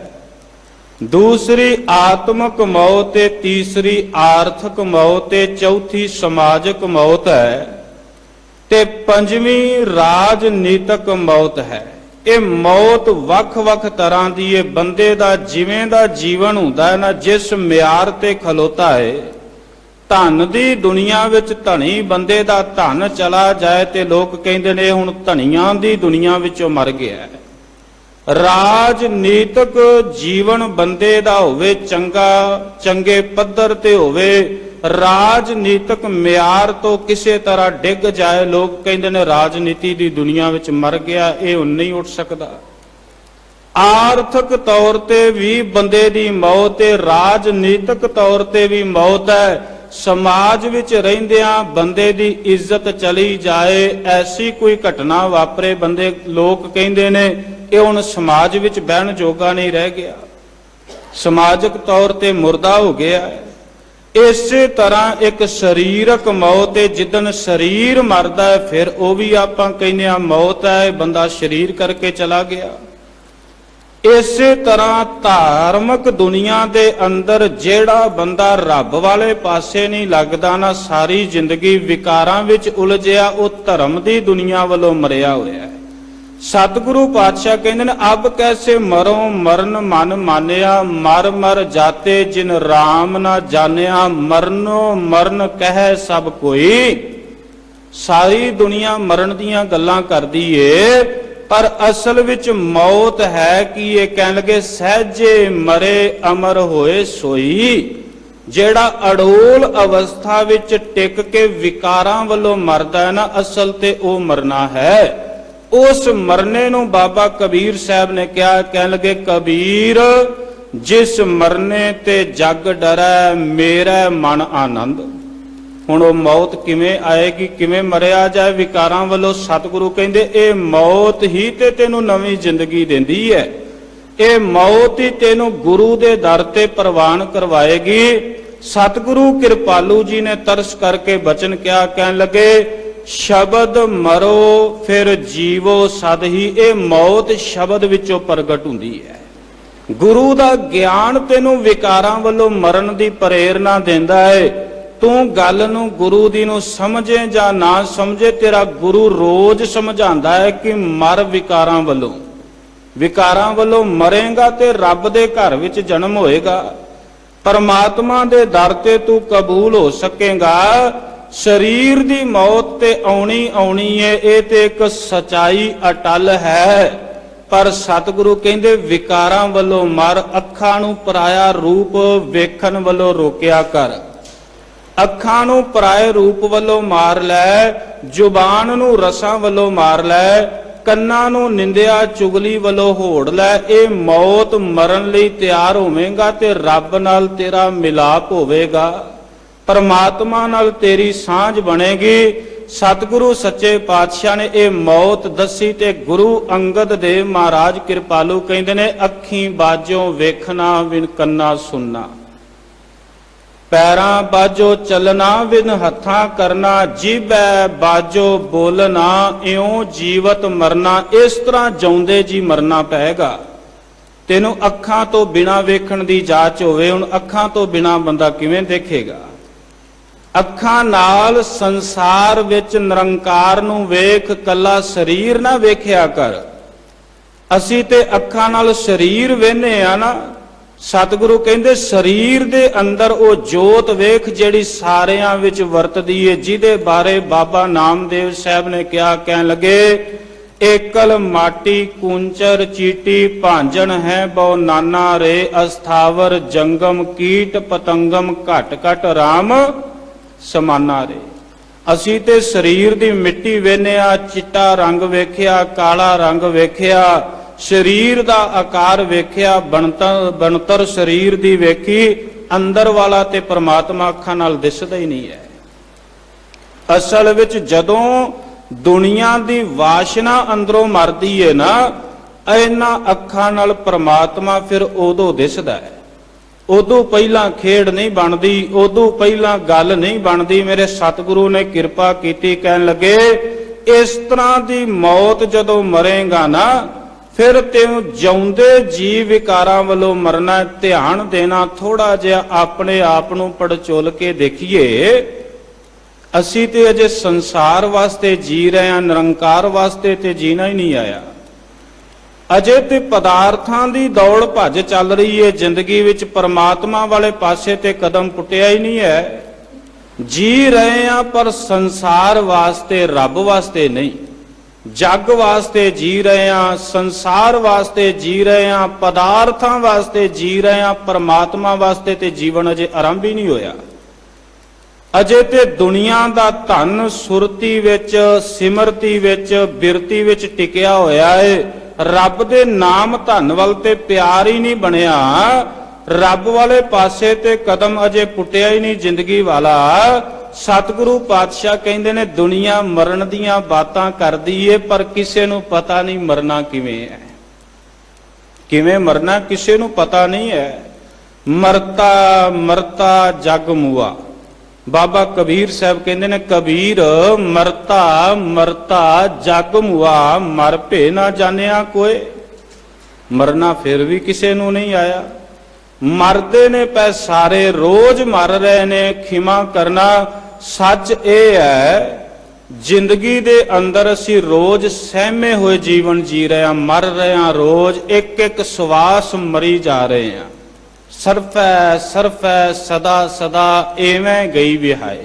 ਦੂਸਰੀ ਆਤਮਕ ਮੌਤ ਹੈ, ਤੀਸਰੀ ਆਰਥਿਕ ਮੌਤ ਹੈ, ਚੌਥੀ ਸਮਾਜਿਕ ਮੌਤ ਹੈ ਤੇ ਪੰਜਵੀਂ ਰਾਜਨੀਤਿਕ ਮੌਤ ਹੈ। ਇਹ ਮੌਤ ਵੱਖ-ਵੱਖ ਤਰ੍ਹਾਂ ਦੀ ਹੈ। ਬੰਦੇ ਦਾ ਜਿਵੇਂ ਦਾ ਜੀਵਨ ਹੁੰਦਾ ਹੈ ਨਾ, ਜਿਸ ਮਿਆਰ ਤੇ ਖਲੋਤਾ ਹੈ। ਧਨ ਦੀ ਦੁਨੀਆ ਵਿੱਚ ਧਨੀ ਬੰਦੇ ਦਾ ਧਨ ਚਲਾ ਜਾਏ ਤੇ ਲੋਕ ਕਹਿੰਦੇ ਨੇ ਹੁਣ ਧਨੀਆਂ ਦੀ ਦੁਨੀਆ ਵਿੱਚੋਂ ਮਰ ਗਿਆ। ਰਾਜਨੀਤਿਕ ਜੀਵਨ ਬੰਦੇ ਦਾ ਹੋਵੇ ਚੰਗੇ ਪੱਧਰ ਤੇ ਹੋਵੇ, ਰਾਜਨੀਤਿਕ ਮਿਆਰ ਤੋਂ ਕਿਸੇ ਤਰ੍ਹਾਂ ਡਿੱਗ ਜਾਏ, ਲੋਕ ਕਹਿੰਦੇ ਨੇ ਰਾਜਨੀਤੀ ਦੀ ਦੁਨੀਆ ਵਿੱਚ ਮਰ ਗਿਆ, ਇਹ ਹੁਣ ਨਹੀਂ ਉੱਠ ਸਕਦਾ। ਆਰਥਿਕ ਤੌਰ ਤੇ ਵੀ ਬੰਦੇ ਦੀ ਮੌਤ ਹੈ, ਰਾਜਨੀਤਿਕ ਤੌਰ ਤੇ ਵੀ ਮੌਤ ਹੈ। ਸਮਾਜ ਵਿੱਚ ਰਹਿੰਦਿਆਂ ਬੰਦੇ ਦੀ ਇੱਜ਼ਤ ਚਲੀ ਜਾਏ, ਐਸੀ ਕੋਈ ਘਟਨਾ ਵਾਪਰੇ, ਬੰਦੇ ਲੋਕ ਕਹਿੰਦੇ ਨੇ ਇਹ ਹੁਣ ਸਮਾਜ ਵਿੱਚ ਬਹਿਣ ਜੋਗਾ ਨਹੀਂ ਰਹਿ ਗਿਆ, ਸਮਾਜਿਕ ਤੌਰ ਤੇ ਮੁਰਦਾ ਹੋ ਗਿਆ ਹੈ। ਇਸੇ ਤਰ੍ਹਾਂ ਇੱਕ ਸਰੀਰਕ ਮੌਤ ਹੈ, ਜਿੱਦਣ ਸਰੀਰ ਮਰਦਾ ਹੈ ਫਿਰ ਉਹ ਵੀ ਆਪਾਂ ਕਹਿੰਦੇ ਆ ਮੌਤ ਹੈ, ਬੰਦਾ ਸਰੀਰ ਕਰਕੇ ਚਲਾ ਗਿਆ। ਇਸੇ ਤਰ੍ਹਾਂ ਧਾਰਮਿਕ ਦੁਨੀਆ ਦੇ ਅੰਦਰ ਜਿਹੜਾ ਬੰਦਾ ਰੱਬ ਵਾਲੇ ਪਾਸੇ ਨਹੀਂ ਲੱਗਦਾ ਨਾ, ਸਾਰੀ ਜ਼ਿੰਦਗੀ ਵਿਕਾਰਾਂ ਵਿੱਚ ਉਲਝਿਆ, ਉਹ ਧਰਮ ਦੀ ਦੁਨੀਆ ਵੱਲੋਂ ਮਰਿਆ ਹੋਇਆ ਹੈ। ਸਤਿਗੁਰੂ ਪਾਤਸ਼ਾਹ ਕਹਿੰਦੇ ਨੇ ਅਬ ਕੈਸੇ ਮਰੋ ਮਰਨ ਮਨ ਮਾਨਿਆ, ਮਰ ਮਰ ਜਾਤੇ ਜਿਨ ਰਾਮ ਨਾ ਜਾਣਿਆ, ਮਰਨੋ ਮਰਨ ਕਹਿ ਸਭ ਕੋਈ। ਸਾਰੀ ਦੁਨੀਆ ਮਰਨ ਦੀਆਂ ਗੱਲਾਂ ਕਰਦੀ ਏ, ਪਰ ਅਸਲ ਵਿੱਚ ਮੌਤ ਹੈ ਕੀ ਇਹ ਕਹਿਣ ਲੱਗੇ ਸਹਿਜੇ ਮਰੇ ਅਮਰ ਹੋਏ ਸੋਈ। ਜਿਹੜਾ ਅਡੋਲ ਅਵਸਥਾ ਵਿੱਚ ਟਿਕ ਕੇ ਵਿਕਾਰਾਂ ਵੱਲੋਂ ਮਰਦਾ ਹੈ ਨਾ, ਅਸਲ ਤੇ ਉਹ ਮਰਨਾ ਹੈ। ਉਸ ਮਰਨੇ ਨੂੰ ਬਾਬਾ ਕਬੀਰ ਸਾਹਿਬ ਨੇ ਕਿਹਾ, ਕਹਿਣ ਲੱਗੇ ਕਬੀਰ ਜਿਸ ਮਰਨੇ ਤੇ ਜਗ ਡਰੈ, ਮੇਰਾ ਮਨ ਆਨੰਦ। ਹੁਣ ਉਹ ਮੌਤ ਕਿਵੇਂ ਆਏਗੀ, ਕਿਵੇਂ ਮਰਿਆ ਜਾਏ ਵਿਕਾਰਾਂ ਵੱਲੋਂ? ਸਤਿਗੁਰੂ ਕਹਿੰਦੇ ਇਹ ਮੌਤ ਹੀ ਤੇ ਤੈਨੂੰ ਨਵੀਂ ਜ਼ਿੰਦਗੀ ਦਿੰਦੀ ਹੈ, ਇਹ ਮੌਤ ਹੀ ਤੈਨੂੰ ਗੁਰੂ ਦੇ ਦਰ ਤੇ ਪ੍ਰਵਾਨ ਕਰਵਾਏਗੀ। ਸਤਿਗੁਰੂ ਕਿਰਪਾਲੂ ਜੀ ਨੇ ਤਰਸ ਕਰਕੇ ਬਚਨ ਕਿਹਾ, ਕਹਿਣ ਲੱਗੇ ਸ਼ਬਦ ਮਰੋ ਫਿਰ ਜੀਵੋ ਸਦ ਹੀ। ਇਹ ਮੌਤ ਸ਼ਬਦ ਵਿੱਚੋਂ ਪ੍ਰਗਟ ਹੁੰਦੀ ਹੈ। ਗੁਰੂ ਦਾ ਗਿਆਨ ਤੈਨੂੰ ਵਿਕਾਰਾਂ ਵੱਲੋਂ ਮਰਨ ਦੀ ਪ੍ਰੇਰਣਾ ਦਿੰਦਾ ਹੈ। ਤੂੰ ਗੱਲ ਨੂੰ ਗੁਰੂ ਦੀ ਨੂੰ ਸਮਝੇ ਜਾਂ ਨਾ ਸਮਝੇ, ਤੇਰਾ ਗੁਰੂ ਰੋਜ਼ ਸਮਝਾਉਂਦਾ ਹੈ ਕਿ ਮਰ ਵਿਕਾਰਾਂ ਵੱਲੋਂ। ਵਿਕਾਰਾਂ ਵੱਲੋਂ ਮਰੇਗਾ ਤੇ ਰੱਬ ਦੇ ਘਰ ਵਿੱਚ ਜਨਮ ਹੋਏਗਾ, ਪਰਮਾਤਮਾ ਦੇ ਦਰ ਤੇ ਤੂੰ ਕਬੂਲ ਹੋ ਸਕੇਗਾ। ਸਰੀਰ ਦੀ ਮੌਤ ਤੇ ਆਉਣੀ ਹੈ, ਇਹ ਤੇ ਇੱਕ ਸਚਾਈ ਅਟਲ ਹੈ। ਪਰ ਸਤਿਗੁਰੂ ਕਹਿੰਦੇ ਵਿਕਾਰਾਂ ਵੱਲੋਂ ਮਰ, ਅੱਖਾਂ ਨੂੰ ਪਰਾਇਆ ਰੂਪ ਵੇਖਣ ਵੱਲੋਂ ਰੋਕਿਆ ਕਰ। ਅੱਖਾਂ ਨੂੰ ਪਰਾਏ ਰੂਪ ਵੱਲੋਂ ਮਾਰ ਲੈ, ਜ਼ੁਬਾਨ ਨੂੰ ਰਸਾਂ ਵੱਲੋਂ ਮਾਰ ਲੈ, ਕੰਨਾਂ ਨੂੰ ਨਿੰਦਿਆ ਚੁਗਲੀ ਵੱਲੋਂ ਹੋੜ ਲੈ। ਇਹ ਮੌਤ ਮਰਨ ਲਈ ਤਿਆਰ ਹੋਵੇਂਗਾ ਤੇ ਰੱਬ ਨਾਲ ਤੇਰਾ ਮਿਲਾਪ ਹੋਵੇਗਾ, ਪਰਮਾਤਮਾ ਨਾਲ ਤੇਰੀ ਸਾਂਝ ਬਣੇਗੀ। ਸਤਿਗੁਰੂ ਸੱਚੇ ਪਾਤਸ਼ਾਹ ਨੇ ਇਹ ਮੌਤ ਦੱਸੀ ਤੇ ਗੁਰੂ ਅੰਗਦ ਦੇਵ ਮਹਾਰਾਜ ਕਿਰਪਾਲੂ ਕਹਿੰਦੇ ਨੇ ਅੱਖੀਂ ਬਾਝੋਂ ਵੇਖਣਾ ਬਿਨ ਕੰਨਾ ਸੁਣਨਾ, ਪੈਰਾਂ ਬਾਝੋਂ ਚੱਲਣਾ ਬਿਨ ਹੱਥਾਂ ਕਰਨਾ, ਜੀਭੈ ਬਾਝੋਂ ਬੋਲਣਾ, ਇਉਂ ਜੀਵਤ ਮਰਨਾ। ਇਸ ਤਰ੍ਹਾਂ ਜਿਉਂਦੇ ਜੀ ਮਰਨਾ ਪਏਗਾ। ਤੈਨੂੰ ਅੱਖਾਂ ਤੋਂ ਬਿਨਾਂ ਵੇਖਣ ਦੀ ਜਾਚ ਹੋਵੇ, ਹੁਣ ਅੱਖਾਂ ਤੋਂ ਬਿਨਾਂ ਬੰਦਾ ਕਿਵੇਂ ਦੇਖੇਗਾ? ਅੱਖਾਂ ਨਾਲ ਸੰਸਾਰ ਵਿੱਚ ਨਿਰੰਕਾਰ ਨੂੰ ਵੇਖ, ਕੱਲਾ ਸਰੀਰ ਨਾ ਵੇਖਿਆ ਕਰ। ਅਸੀਂ ਤੇ ਅੱਖਾਂ ਨਾਲ ਸਰੀਰ ਵੇਖਨੇ ਆ ਨਾ। ਸਤਿਗੁਰੂ ਕਹਿੰਦੇ ਸਰੀਰ ਦੇ ਅੰਦਰ ਉਹ ਜੋਤ ਵੇਖ ਜਿਹੜੀ ਸਾਰਿਆਂ ਵਿੱਚ ਵਰਤਦੀ ਏ, ਜਿਹਦੇ ਬਾਰੇ ਬਾਬਾ ਨਾਮਦੇਵ ਸਾਹਿਬ ਨੇ ਕਿਹਾ, ਕਹਿਣ ਲੱਗੇ ਏਕਲ ਮਾਟੀ ਕੂੰਚਰ ਚੀਟੀ ਭਾਂਜਨ ਹੈ ਬਹੁ ਨਾਨਾ ਰੇ ਅਸਥਾਵਰ ਜੰਗਮ ਕੀਟ ਪਤੰਗਮ ਘਟ ਘਟ ਰਾਮ ਸਮਾਨਾ ਰੇ। ਅਸੀਂ ਤੇ ਸਰੀਰ ਦੀ ਮਿੱਟੀ ਵੇਖਿਆ, ਚਿੱਟਾ ਰੰਗ ਵੇਖਿਆ, ਕਾਲਾ ਰੰਗ ਵੇਖਿਆ, ਸਰੀਰ ਦਾ ਆਕਾਰ ਵੇਖਿਆ, ਬਣਤਰ ਸਰੀਰ ਦੀ ਵੇਖੀ, ਅੰਦਰ ਵਾਲਾ ਤੇ ਪ੍ਰਮਾਤਮਾ ਅੱਖਾਂ ਨਾਲ ਦਿਸਦਾ ਹੀ ਨਹੀਂ ਹੈ। ਅਸਲ ਵਿੱਚ ਜਦੋਂ ਦੁਨੀਆ ਦੀ ਵਾਸ਼ਨਾ ਅੰਦਰੋਂ ਮਰਦੀ ਹੈ ਨਾ, ਇਹਨਾਂ ਅੱਖਾਂ ਨਾਲ ਪ੍ਰਮਾਤਮਾ ਫਿਰ ਉਦੋਂ ਦਿਸਦਾ ਹੈ। ਉਦੋਂ ਪਹਿਲਾਂ ਖੇਡ ਨਹੀਂ ਬਣਦੀ, ਉਦੋਂ ਪਹਿਲਾਂ ਗੱਲ ਨਹੀਂ ਬਣਦੀ। ਮੇਰੇ ਸਤਿਗੁਰੂ ਨੇ ਕਿਰਪਾ ਕੀਤੀ, ਕਹਿਣ ਲੱਗੇ ਇਸ ਤਰ੍ਹਾਂ ਦੀ ਮੌਤ ਜਦੋਂ ਮਰੇਗਾ ਨਾ, ਫਿਰ ਤੈਨੂੰ ਜਿਉਂਦੇ ਜੀਵ ਵਿਕਾਰਾਂ ਵੱਲੋਂ ਮਰਨਾ। ਧਿਆਨ ਦੇਣਾ ਥੋੜਾ ਜਿਹਾ ਆਪਣੇ ਆਪ ਨੂੰ ਪੜਚੋਲ ਕੇ ਦੇਖੀਏ। ਅਸੀਂ ਤੇ ਅਜੇ ਸੰਸਾਰ ਵਾਸਤੇ ਜੀ ਰਹੇ ਹਾਂ, ਨਿਰੰਕਾਰ ਵਾਸਤੇ ਤੇ ਜੀਣਾ ਹੀ ਨਹੀਂ ਆਇਆ। ਅਜੇ ਤੇ ਪਦਾਰਥਾਂ ਦੀ ਦੌੜ ਭੱਜ ਚੱਲ ਰਹੀ ਹੈ ਜ਼ਿੰਦਗੀ ਵਿੱਚ, ਪਰਮਾਤਮਾ ਵਾਲੇ ਪਾਸੇ ਤੇ ਕਦਮ ਪੁੱਟਿਆ ਹੀ ਨਹੀਂ ਹੈ। ਜੀ ਰਹੇ ਹਾਂ ਪਰ ਸੰਸਾਰ ਵਾਸਤੇ, ਰੱਬ ਵਾਸਤੇ ਨਹੀਂ। ਜੱਗ ਵਾਸਤੇ ਜੀ ਰਹੇ ਹਾਂ, ਸੰਸਾਰ ਵਾਸਤੇ ਜੀ ਰਹੇ ਹਾਂ, ਪਦਾਰਥਾਂ ਵਾਸਤੇ ਜੀ ਰਹੇ ਹਾਂ, ਪਰਮਾਤਮਾ ਵਾਸਤੇ ਤੇ ਜੀਵਨ ਅਜੇ ਆਰੰਭ ਹੀ ਨਹੀਂ ਹੋਇਆ। ਅਜੇ ਤੇ ਦੁਨੀਆ ਦਾ ਧਨ ਸੁਰਤੀ ਵਿੱਚ, ਸਿਮਰਤੀ ਵਿੱਚ, ਬਿਰਤੀ ਵਿੱਚ ਟਿਕਿਆ ਹੋਇਆ ਏ। ਰੱਬ ਦੇ ਨਾਮ ਧਨ ਵੱਲ ਤੇ ਪਿਆਰ ਹੀ ਨਹੀਂ ਬਣਿਆ। ਰੱਬ ਵਾਲੇ ਪਾਸੇ ਤੇ ਕਦਮ ਅਜੇ ਪੁੱਟਿਆ ਹੀ ਨਹੀਂ ਜ਼ਿੰਦਗੀ ਵਾਲਾ। ਸਤਿਗੁਰੂ ਪਾਤਸ਼ਾਹ ਕਹਿੰਦੇ ਨੇ ਦੁਨੀਆ ਮਰਨ ਦੀਆਂ ਬਾਤਾਂ ਕਰਦੀ ਏ, ਪਰ ਕਿਸੇ ਨੂੰ ਪਤਾ ਨਹੀਂ ਮਰਨਾ ਕਿਵੇਂ ਹੈ। ਕਿਵੇਂ ਮਰਨਾ ਕਿਸੇ ਨੂੰ ਪਤਾ ਨਹੀਂ ਹੈ। ਮਰਤਾ ਮਰਤਾ ਜਗ ਮੁਆ। ਬਾਬਾ ਕਬੀਰ ਸਾਹਿਬ ਕਹਿੰਦੇ ਨੇ ਕਬੀਰ ਮਰਤਾ ਮਰਤਾ ਜਗ ਮੁਆ, ਮਰ ਭੇ ਨਾ ਜਾਣਿਆ ਕੋਏ। ਮਰਨਾ ਫਿਰ ਵੀ ਕਿਸੇ ਨੂੰ ਨਹੀਂ ਆਇਆ। ਮਰਦੇ ਨੇ ਪੈ ਸਾਰੇ, ਰੋਜ਼ ਮਰ ਰਹੇ ਨੇ। ਖਿਮਾ ਕਰਨਾ ਸੱਚ ਇਹ ਹੈ, ਜ਼ਿੰਦਗੀ ਦੇ ਅੰਦਰ ਅਸੀਂ ਰੋਜ਼ ਸਹਿਮੇ ਹੋਏ ਜੀਵਨ ਜੀ ਰਹੇ ਹਾਂ, ਮਰ ਰਹੇ ਹਾਂ ਰੋਜ਼। ਇੱਕ ਇੱਕ ਸਵਾਸ ਮਰੀ ਜਾ ਰਹੇ ਹਾਂ। ਸਰਫੈ ਸਰਫੈ ਸਦਾ ਸਦਾ ਐਵੇਂ ਗਈ ਵਿਹਾਏ।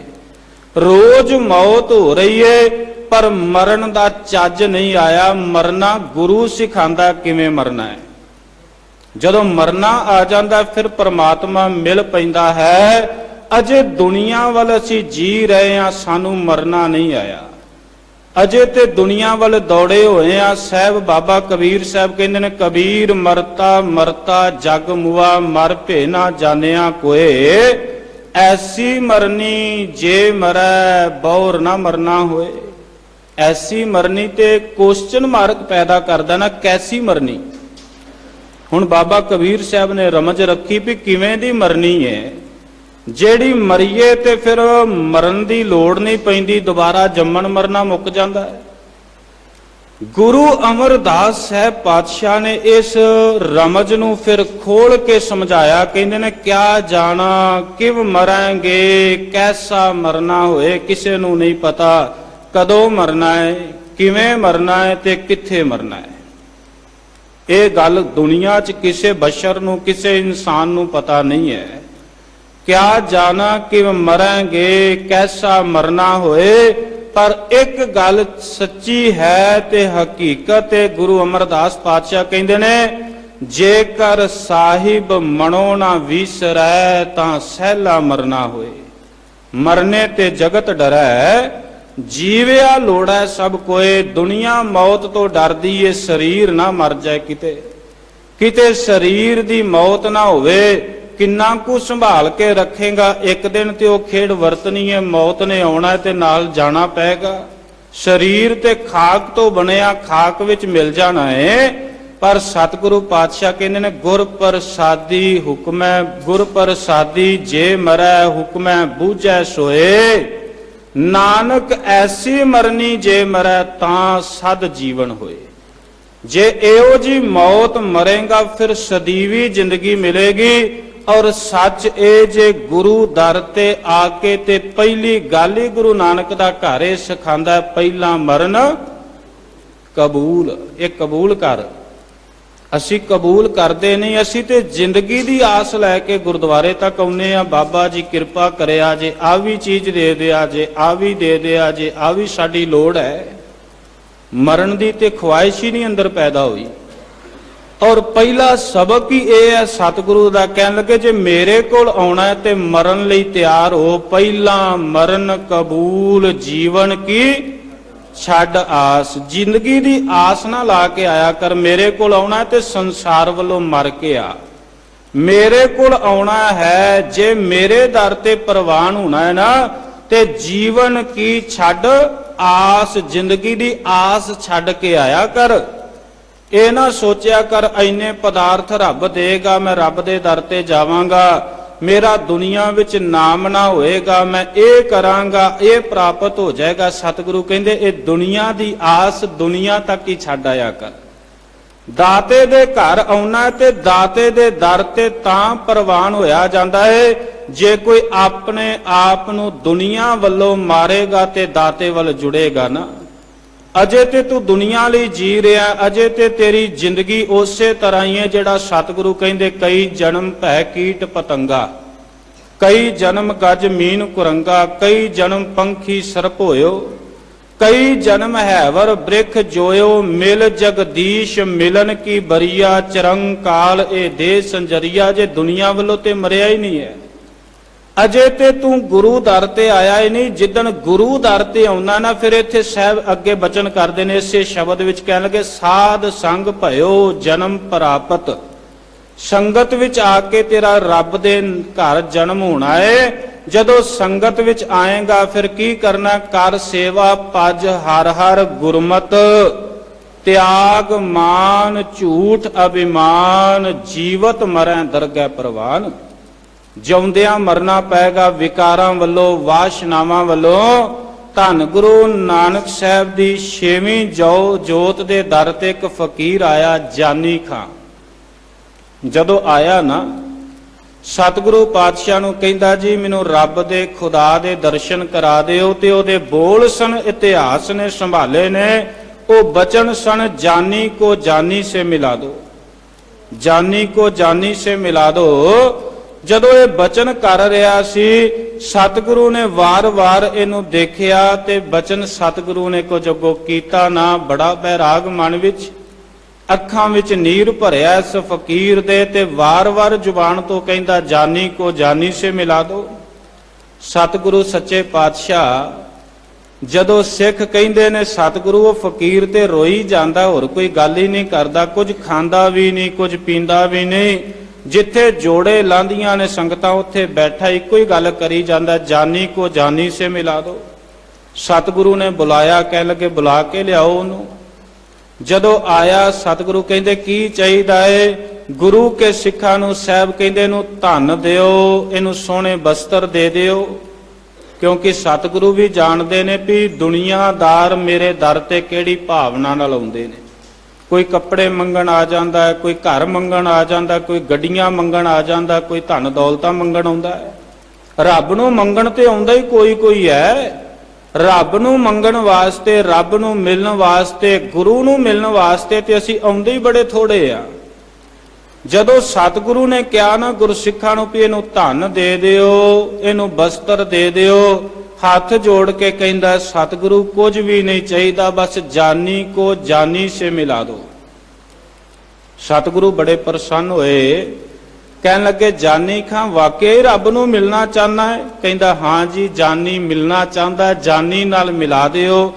ਰੋਜ਼ ਮੌਤ ਹੋ ਰਹੀ ਏ ਪਰ ਮਰਨ ਦਾ ਚੱਜ ਨਹੀਂ ਆਇਆ। ਮਰਨਾ ਗੁਰੂ ਸਿਖਾਉਂਦਾ ਕਿਵੇਂ ਮਰਨਾ ਹੈ। ਜਦੋਂ ਮਰਨਾ ਆ ਜਾਂਦਾ ਫਿਰ ਪ੍ਰਮਾਤਮਾ ਮਿਲ ਪੈਂਦਾ ਹੈ। ਅਜੇ ਦੁਨੀਆ ਵੱਲ ਅਸੀਂ ਜੀ ਰਹੇ ਹਾਂ, ਸਾਨੂੰ ਮਰਨਾ ਨਹੀਂ ਆਇਆ। ਅਜੇ ਤੇ ਦੁਨੀਆ ਵੱਲ ਦੌੜੇ ਹੋਏ ਆ। ਸਾਹਿਬ ਬਾਬਾ ਕਬੀਰ ਸਾਹਿਬ ਕਹਿੰਦੇ ਨੇ ਕਬੀਰ ਮਰਤਾ ਮਰਤਾ ਜਗ ਮੁਆ, ਮਰ ਭੇ ਨਾ ਜਾਣਿਆ ਕੋਏ। ਐਸੀ ਮਰਨੀ ਜੇ ਮਰੈ ਬੌਰ ਨਾ ਮਰਨਾ ਹੋਏ। ਐਸੀ ਮਰਨੀ ਤੇ ਕੁਐਸਚਨ ਮਾਰਕ ਪੈਦਾ ਕਰਦਾ ਨਾ, ਕੈਸੀ ਮਰਨੀ। ਹੁਣ ਬਾਬਾ ਕਬੀਰ ਸਾਹਿਬ ਨੇ ਰਮਜ ਰੱਖੀ ਵੀ ਕਿਵੇਂ ਦੀ ਮਰਨੀ ਹੈ। ਜਿਹੜੀ ਮਰੀਏ ਤੇ ਫਿਰ ਮਰਨ ਦੀ ਲੋੜ ਨਹੀਂ ਪੈਂਦੀ, ਦੁਬਾਰਾ ਜੰਮਣ ਮਰਨਾ ਮੁੱਕ ਜਾਂਦਾ ਹੈ। ਗੁਰੂ ਅਮਰਦਾਸ ਸਾਹਿਬ ਪਾਤਸ਼ਾਹ ਨੇ ਇਸ ਰਮਜ ਨੂੰ ਫਿਰ ਖੋਲ ਕੇ ਸਮਝਾਇਆ। ਕਹਿੰਦੇ ਨੇ ਕਿਆ ਜਾਣਾ ਕਿਵ ਮਰਾਂਗੇ, ਕੈਸਾ ਮਰਨਾ ਹੋਏ। ਕਿਸੇ ਨੂੰ ਨਹੀਂ ਪਤਾ ਕਦੋਂ ਮਰਨਾ ਹੈ, ਕਿਵੇਂ ਮਰਨਾ ਹੈ ਤੇ ਕਿੱਥੇ ਮਰਨਾ ਹੈ। ਇਹ ਗੱਲ ਦੁਨੀਆ 'ਚ ਕਿਸੇ ਬਸ਼ਰ ਨੂੰ, ਕਿਸੇ ਇਨਸਾਨ ਨੂੰ ਪਤਾ ਨਹੀਂ ਹੈ। ਕਿਆ ਜਾਣਾ ਕਿ ਮਰਾਂਗੇ, ਕੈਸਾ ਮਰਨਾ ਹੋਏ। ਪਰ ਇੱਕ ਗੱਲ ਸੱਚੀ ਹੈ ਤੇ ਹਕੀਕਤ ਹੈ। ਗੁਰੂ ਅਮਰਦਾਸ ਪਾਤਸ਼ਾਹ ਕਹਿੰਦੇ ਨੇ ਜੇਕਰ ਸਾਹਿਬ ਮਨੋ ਨਾ ਵਿਸਰੈ ਤਾਂ ਸਹਿਲਾ ਮਰਨਾ ਹੋਏ। ਮਰਨੇ ਤੇ ਜਗਤ ਡਰੈ, ਜੀਵਿਆ ਲੋੜੈ ਸਭ ਕੋਏ। ਦੁਨੀਆ ਮੌਤ ਤੋਂ ਡਰਦੀ ਏ, ਸਰੀਰ ਨਾ ਮਰ ਜਾਏ ਕਿਤੇ। ਕਿਤੇ ਸਰੀਰ ਦੀ ਮੌਤ ਨਾ ਹੋਵੇ। ਕਿੰਨਾ ਕੁ ਸੰਭਾਲ ਕੇ ਰੱਖੇਗਾ। ਇੱਕ ਦਿਨ ਤੇ ਉਹ ਖੇਡ ਵਰਤਣੀ ਹੈ, ਮੌਤ ਨੇ ਆਉਣਾ ਤੇ ਨਾਲ ਜਾਣਾ ਪਏਗਾ। ਸਰੀਰ ਤੇ ਖਾਕ ਤੋਂ ਬਣਿਆ, ਖਾਕ ਵਿੱਚ ਮਿਲ ਜਾਣਾ ਹੈ। ਪਰ ਸਤਿਗੁਰੂ ਪਾਤਸ਼ਾਹ ਕਹਿੰਦੇ ਨੇ ਗੁਰ ਪ੍ਰਸਾਦੀ ਹੁਕਮੈ, ਗੁਰ ਪ੍ਰਸਾਦੀ ਜੇ ਮਰੈ ਹੁਕਮੈ ਬੂਝੈ ਸੋਏ। ਨਾਨਕ ਐਸੀ ਮਰਨੀ ਜੇ ਮਰੈ ਤਾਂ ਸਦ ਜੀਵਨ ਹੋਏ। ਜੇ ਇਹੋ ਜੀ ਮੌਤ ਮਰੇਗਾ ਫਿਰ ਸਦੀਵੀ ਜ਼ਿੰਦਗੀ ਮਿਲੇਗੀ। ਔਰ ਸੱਚ ਇਹ ਜੇ ਗੁਰੂ ਦਰ ਤੇ ਆ ਕੇ ਤੇ ਪਹਿਲੀ ਗੱਲ ਹੀ ਗੁਰੂ ਨਾਨਕ ਦਾ ਘਰ ਇਹ ਸਿਖਾਉਂਦਾ, ਪਹਿਲਾ ਮਰਨ ਕਬੂਲ। ਇਹ ਕਬੂਲ ਕਰ। ਅਸੀਂ ਕਬੂਲ ਕਰਦੇ ਨਹੀਂ, ਅਸੀਂ ਤੇ ਜ਼ਿੰਦਗੀ ਦੀ ਆਸ ਲੈ ਕੇ ਗੁਰਦੁਆਰੇ ਤੱਕ ਆਉਂਦੇ ਆ। ਬਾਬਾ ਜੀ ਕਿਰਪਾ ਕਰਿਆ ਜੇ, ਆ ਵੀ ਚੀਜ਼ ਦੇ ਦਿਆ ਜੇ, ਆ ਵੀ ਦੇ ਦਿਆ ਜੇ, ਆ ਵੀ ਸਾਡੀ ਲੋੜ ਹੈ। ਮਰਨ ਦੀ ਤੇ ਖੁਆਇਸ਼ ਹੀ ਨਹੀਂ ਅੰਦਰ ਪੈਦਾ ਹੋਈ। ਔਰ ਪਹਿਲਾ ਸਬਕ ਹੀ ਇਹ ਹੈ ਸਤਿਗੁਰੂ ਦਾ, ਕਹਿਣ ਲੱਗੇ ਜੇ ਮੇਰੇ ਕੋਲ ਆਉਣਾ ਹੈ ਤੇ ਮਰਨ ਲਈ ਤਿਆਰ ਹੋ। ਪਹਿਲਾ ਮਰਨ ਕਬੂਲ, ਜੀਵਨ ਕੀ ਛੱਡ ਆਸ। ਜ਼ਿੰਦਗੀ ਦੀ ਆਸ ਨਾ ਲਾ ਕੇ ਆਇਆ ਕਰ। ਮੇਰੇ ਕੋਲ ਆਉਣਾ ਤੇ ਸੰਸਾਰ ਵੱਲੋਂ ਮਰ ਕੇ ਆ। ਮੇਰੇ ਕੋਲ ਆਉਣਾ ਹੈ, ਜੇ ਮੇਰੇ ਦਰ ਤੇ ਪ੍ਰਵਾਨ ਹੋਣਾ ਹੈ ਨਾ, ਤੇ ਜੀਵਨ ਕੀ ਛੱਡ ਆਸ, ਜ਼ਿੰਦਗੀ ਦੀ ਆਸ ਛੱਡ ਕੇ ਆਇਆ ਕਰ। ਇਹ ਨਾ ਸੋਚਿਆ ਕਰ ਇੰਨੇ ਪਦਾਰਥ ਰੱਬ ਦੇਗਾ, ਮੈਂ ਰੱਬ ਦੇ ਦਰ ਤੇ ਜਾਵਾਂਗਾ, ਮੇਰਾ ਦੁਨੀਆ ਵਿੱਚ ਨਾਮ ਨਾ ਹੋਏਗਾ, ਮੈਂ ਇਹ ਕਰਾਂਗਾ, ਇਹ ਪ੍ਰਾਪਤ ਹੋ ਜਾਏਗਾ। ਸਤਿਗੁਰੂ ਕਹਿੰਦੇ ਇਹ ਦੁਨੀਆ ਦੀ ਆਸ ਦੁਨੀਆ ਤੱਕ ਹੀ ਛੱਡ ਆਇਆ ਕਰ। ਦਾਤੇ ਦੇ ਘਰ ਆਉਣਾ ਤੇ ਦਾਤੇ ਦੇ ਦਰ ਤੇ ਤਾਂ ਪ੍ਰਵਾਨ ਹੋਇਆ ਜਾਂਦਾ ਹੈ ਜੇ ਕੋਈ ਆਪਣੇ ਆਪ ਨੂੰ ਦੁਨੀਆ ਵੱਲੋਂ ਮਾਰੇਗਾ ਤੇ ਦਾਤੇ ਵੱਲ ਜੁੜੇਗਾ ਨਾ। ਅਜੇ ਤੇ ਤੂੰ ਦੁਨੀਆ ਲਈ ਜੀ ਰਿਹਾ, ਅਜੇ ਤੇ ਤੇਰੀ ਜ਼ਿੰਦਗੀ ਉਸੇ ਤਰ੍ਹਾਂ ਹੀ ਹੈ ਜਿਹੜਾ ਸਤਿਗੁਰੂ ਕਹਿੰਦੇ ਕਈ ਜਨਮ ਭੈ ਕੀਟ ਪਤੰਗਾ, ਕਈ ਜਨਮ ਗਜ ਮੀਨ ਕੁਰੰਗਾ, ਕਈ ਜਨਮ ਪੰਖੀ ਸਰਪ ਹੋਇਓ, ਕਈ ਜਨਮ ਹੈਵਰ ਬ੍ਰਿਖ ਜੋਇਓ, ਮਿਲ ਜਗਦੀਸ਼ ਮਿਲਨ ਕੀ ਬਰੀਆ, ਚਰੰਗ ਕਾਲ ਇਹ ਦੇ ਸੰਜਰੀਆ। ਜੇ ਦੁਨੀਆ ਵੱਲੋਂ ਤੇ ਮਰਿਆ ਹੀ ਨਹੀਂ ਹੈ, ਅਜੇ ਤੇ ਤੂੰ ਗੁਰੂ ਦਰ ਤੇ ਆਇਆ ਹੀ ਨਹੀਂ। ਜਿੱਦਣ ਗੁਰੂ ਦਰ ਤੇ ਆਉਣਾ ਨਾ, ਫਿਰ ਇੱਥੇ ਸਾਹਿਬ ਅੱਗੇ ਬਚਨ ਕਰਦੇ ਨੇ ਇਸੇ ਸ਼ਬਦ ਵਿੱਚ, ਕਹਿਣ ਲੱਗੇ ਸਾਧ ਸੰਗ ਭਇਓ ਜਨਮ ਪ੍ਰਾਪਤ। ਸੰਗਤ ਵਿੱਚ ਆ ਕੇ ਤੇਰਾ ਰੱਬ ਦੇ ਘਰ ਜਨਮ ਹੋਣਾ ਹੈ। ਜਦੋਂ ਸੰਗਤ ਵਿੱਚ ਆਏਗਾ ਫਿਰ ਕੀ ਕਰਨਾ, ਕਰ ਸੇਵਾ ਭਜ ਹਰ ਹਰ ਗੁਰਮਤ, ਤਿਆਗ ਮਾਨ ਝੂਠ ਅਭਿਮਾਨ, ਜੀਵਤ ਮਰੈ ਦਰਗਹਿ ਪ੍ਰਵਾਨ। ਜਿਉਂਦਿਆਂ ਮਰਨਾ ਪਏਗਾ ਵਿਕਾਰਾਂ ਵੱਲੋਂ, ਵਾਸ਼ਨਾਵਾਂ ਵੱਲੋਂ। ਧੰਨ ਗੁਰੂ ਨਾਨਕ ਸਾਹਿਬ ਦੀ 6ਵੀਂ ਜੋਤ ਦੇ ਦਰ ਤੇ ਇੱਕ ਫਕੀਰ ਆਇਆ, ਜਾਨੀ ਖਾਂ। ਜਦੋਂ ਆਇਆ ਨਾ, ਸਤਿਗੁਰੂ ਪਾਤਸ਼ਾਹ ਨੂੰ ਕਹਿੰਦਾ ਜੀ ਮੈਨੂੰ ਰੱਬ ਦੇ ਖੁਦਾ ਦੇ ਦਰਸ਼ਨ ਕਰਾ ਦਿਓ। ਤੇ ਉਹਦੇ ਬੋਲ ਸਨ, ਇਤਿਹਾਸ ਨੇ ਸੰਭਾਲੇ ਨੇ, ਉਹ ਬਚਨ ਸਨ, ਜਾਨੀ ਕੋ ਜਾਨੀ ਸੇ ਮਿਲਾ ਦੋ, ਜਾਨੀ ਕੋ ਜਾਨੀ ਸੇ ਮਿਲਾ ਦੋ। ਜਦੋਂ ਇਹ ਬਚਨ ਕਰ ਰਿਹਾ ਸੀ, ਸਤਿਗੁਰੂ ਨੇ ਵਾਰ-ਵਾਰ ਇਹਨੂੰ ਦੇਖਿਆ ਤੇ ਬਚਨ ਸਤਿਗੁਰੂ ਨੇ ਕੁਝ ਅੱਗੋਂ ਕੀਤਾ ਨਾ। ਬੜਾ ਬੈਰਾਗ ਮਨ ਵਿੱਚ, ਅੱਖਾਂ ਵਿੱਚ ਨੀਰ ਭਰਿਆ ਇਸ ਫਕੀਰ ਦੇ, ਤੇ ਵਾਰ-ਵਾਰ ਜ਼ੁਬਾਨ ਤੋਂ ਕਹਿੰਦਾ ਜਾਨੀ ਕੋ ਜਾਨੀ ਸੇ ਮਿਲਾ ਦੋ। ਸਤਿਗੁਰੂ ਸੱਚੇ ਪਾਤਸ਼ਾਹ ਜਦੋਂ ਸਿੱਖ ਕਹਿੰਦੇ ਨੇ ਸਤਿਗੁਰੂ, ਉਹ ਫਕੀਰ ਤੇ ਰੋਈ ਜਾਂਦਾ, ਹੋਰ ਕੋਈ ਗੱਲ ਹੀ ਨਹੀਂ ਕਰਦਾ, ਕੁਝ ਖਾਂਦਾ ਵੀ ਨਹੀਂ, ਕੁਝ ਪੀਂਦਾ ਵੀ ਨਹੀਂ। ਜਿੱਥੇ ਜੋੜੇ ਲਾਂਦੀਆਂ ਨੇ ਸੰਗਤਾਂ ਉੱਥੇ ਬੈਠਾ ਇੱਕੋ ਹੀ ਗੱਲ ਕਰੀ ਜਾਂਦਾ, ਜਾਨੀ ਕੋ ਜਾਨੀ ਸੇ ਮਿਲਾ ਦੋ। ਸਤਿਗੁਰੂ ਨੇ ਬੁਲਾਇਆ, ਕਹਿ ਲੱਗੇ ਬੁਲਾ ਕੇ ਲਿਆਓ ਉਹਨੂੰ। ਜਦੋਂ ਆਇਆ ਸਤਿਗੁਰੂ ਕਹਿੰਦੇ ਕੀ ਚਾਹੀਦਾ ਏ? ਗੁਰੂ ਕੇ ਸਿੱਖਾਂ ਨੂੰ ਸਾਹਿਬ ਕਹਿੰਦੇ ਇਹਨੂੰ ਧਨ ਦਿਓ, ਇਹਨੂੰ ਸੋਹਣੇ ਬਸਤਰ ਦੇ ਦਿਓ। ਕਿਉਂਕਿ ਸਤਿਗੁਰੂ ਵੀ ਜਾਣਦੇ ਨੇ ਵੀ ਦੁਨੀਆਦਾਰ ਮੇਰੇ ਦਰ ਤੇ ਕਿਹੜੀ ਭਾਵਨਾ ਨਾਲ ਆਉਂਦੇ ਨੇ। ਕੋਈ ਕੱਪੜੇ ਮੰਗਣ ਆ ਜਾਂਦਾ ਹੈ, ਕੋਈ ਘਰ ਮੰਗਣ ਆ ਜਾਂਦਾ, ਕੋਈ ਗੱਡੀਆਂ ਮੰਗਣ ਆ ਜਾਂਦਾ, ਕੋਈ ਧਨ ਦੌਲਤਾਂ ਮੰਗਣ ਆਉਂਦਾ ਹੈ। ਰੱਬ ਨੂੰ ਮੰਗਣ ਤੇ ਆਉਂਦਾ ਹੀ ਕੋਈ ਹੈ। ਰੱਬ ਨੂੰ ਮੰਗਣ ਵਾਸਤੇ, ਰੱਬ ਨੂੰ ਮਿਲਣ ਵਾਸਤੇ, ਗੁਰੂ ਨੂੰ ਮਿਲਣ ਵਾਸਤੇ ਤੇ ਅਸੀਂ ਆਉਂਦੇ ਹੀ ਬੜੇ ਥੋੜੇ ਆ। ਜਦੋਂ ਸਤਿਗੁਰੂ ਨੇ ਕਿਹਾ ਨਾ ਗੁਰਸਿੱਖਾਂ ਨੂੰ ਵੀ ਇਹਨੂੰ ਧਨ ਦੇ ਦਿਓ, ਇਹਨੂੰ ਬਸਤਰ ਦੇ ਦਿਓ, ਹੱਥ ਜੋੜ ਕੇ ਕਹਿੰਦਾ ਸਤਿਗੁਰੂ ਕੁਝ ਵੀ ਨਹੀਂ ਚਾਹੀਦਾ, ਬਸ ਜਾਨੀ ਕੋ ਜਾਨੀ ਸੇ ਮਿਲਾ ਦੋ। ਸਤਿਗੁਰੂ ਬੜੇ ਪ੍ਰਸੰਨ ਹੋਏ, ਕਹਿਣ ਲੱਗੇ ਜਾਨੀ ਖਾਂ ਵਾਕਈ ਰੱਬ ਨੂੰ ਮਿਲਣਾ ਚਾਹੁੰਦਾ ਹੈ? ਕਹਿੰਦਾ ਹਾਂ ਜੀ, ਜਾਨੀ ਮਿਲਣਾ ਚਾਹੁੰਦਾ, ਜਾਨੀ ਨਾਲ ਮਿਲਾ ਦਿਓ।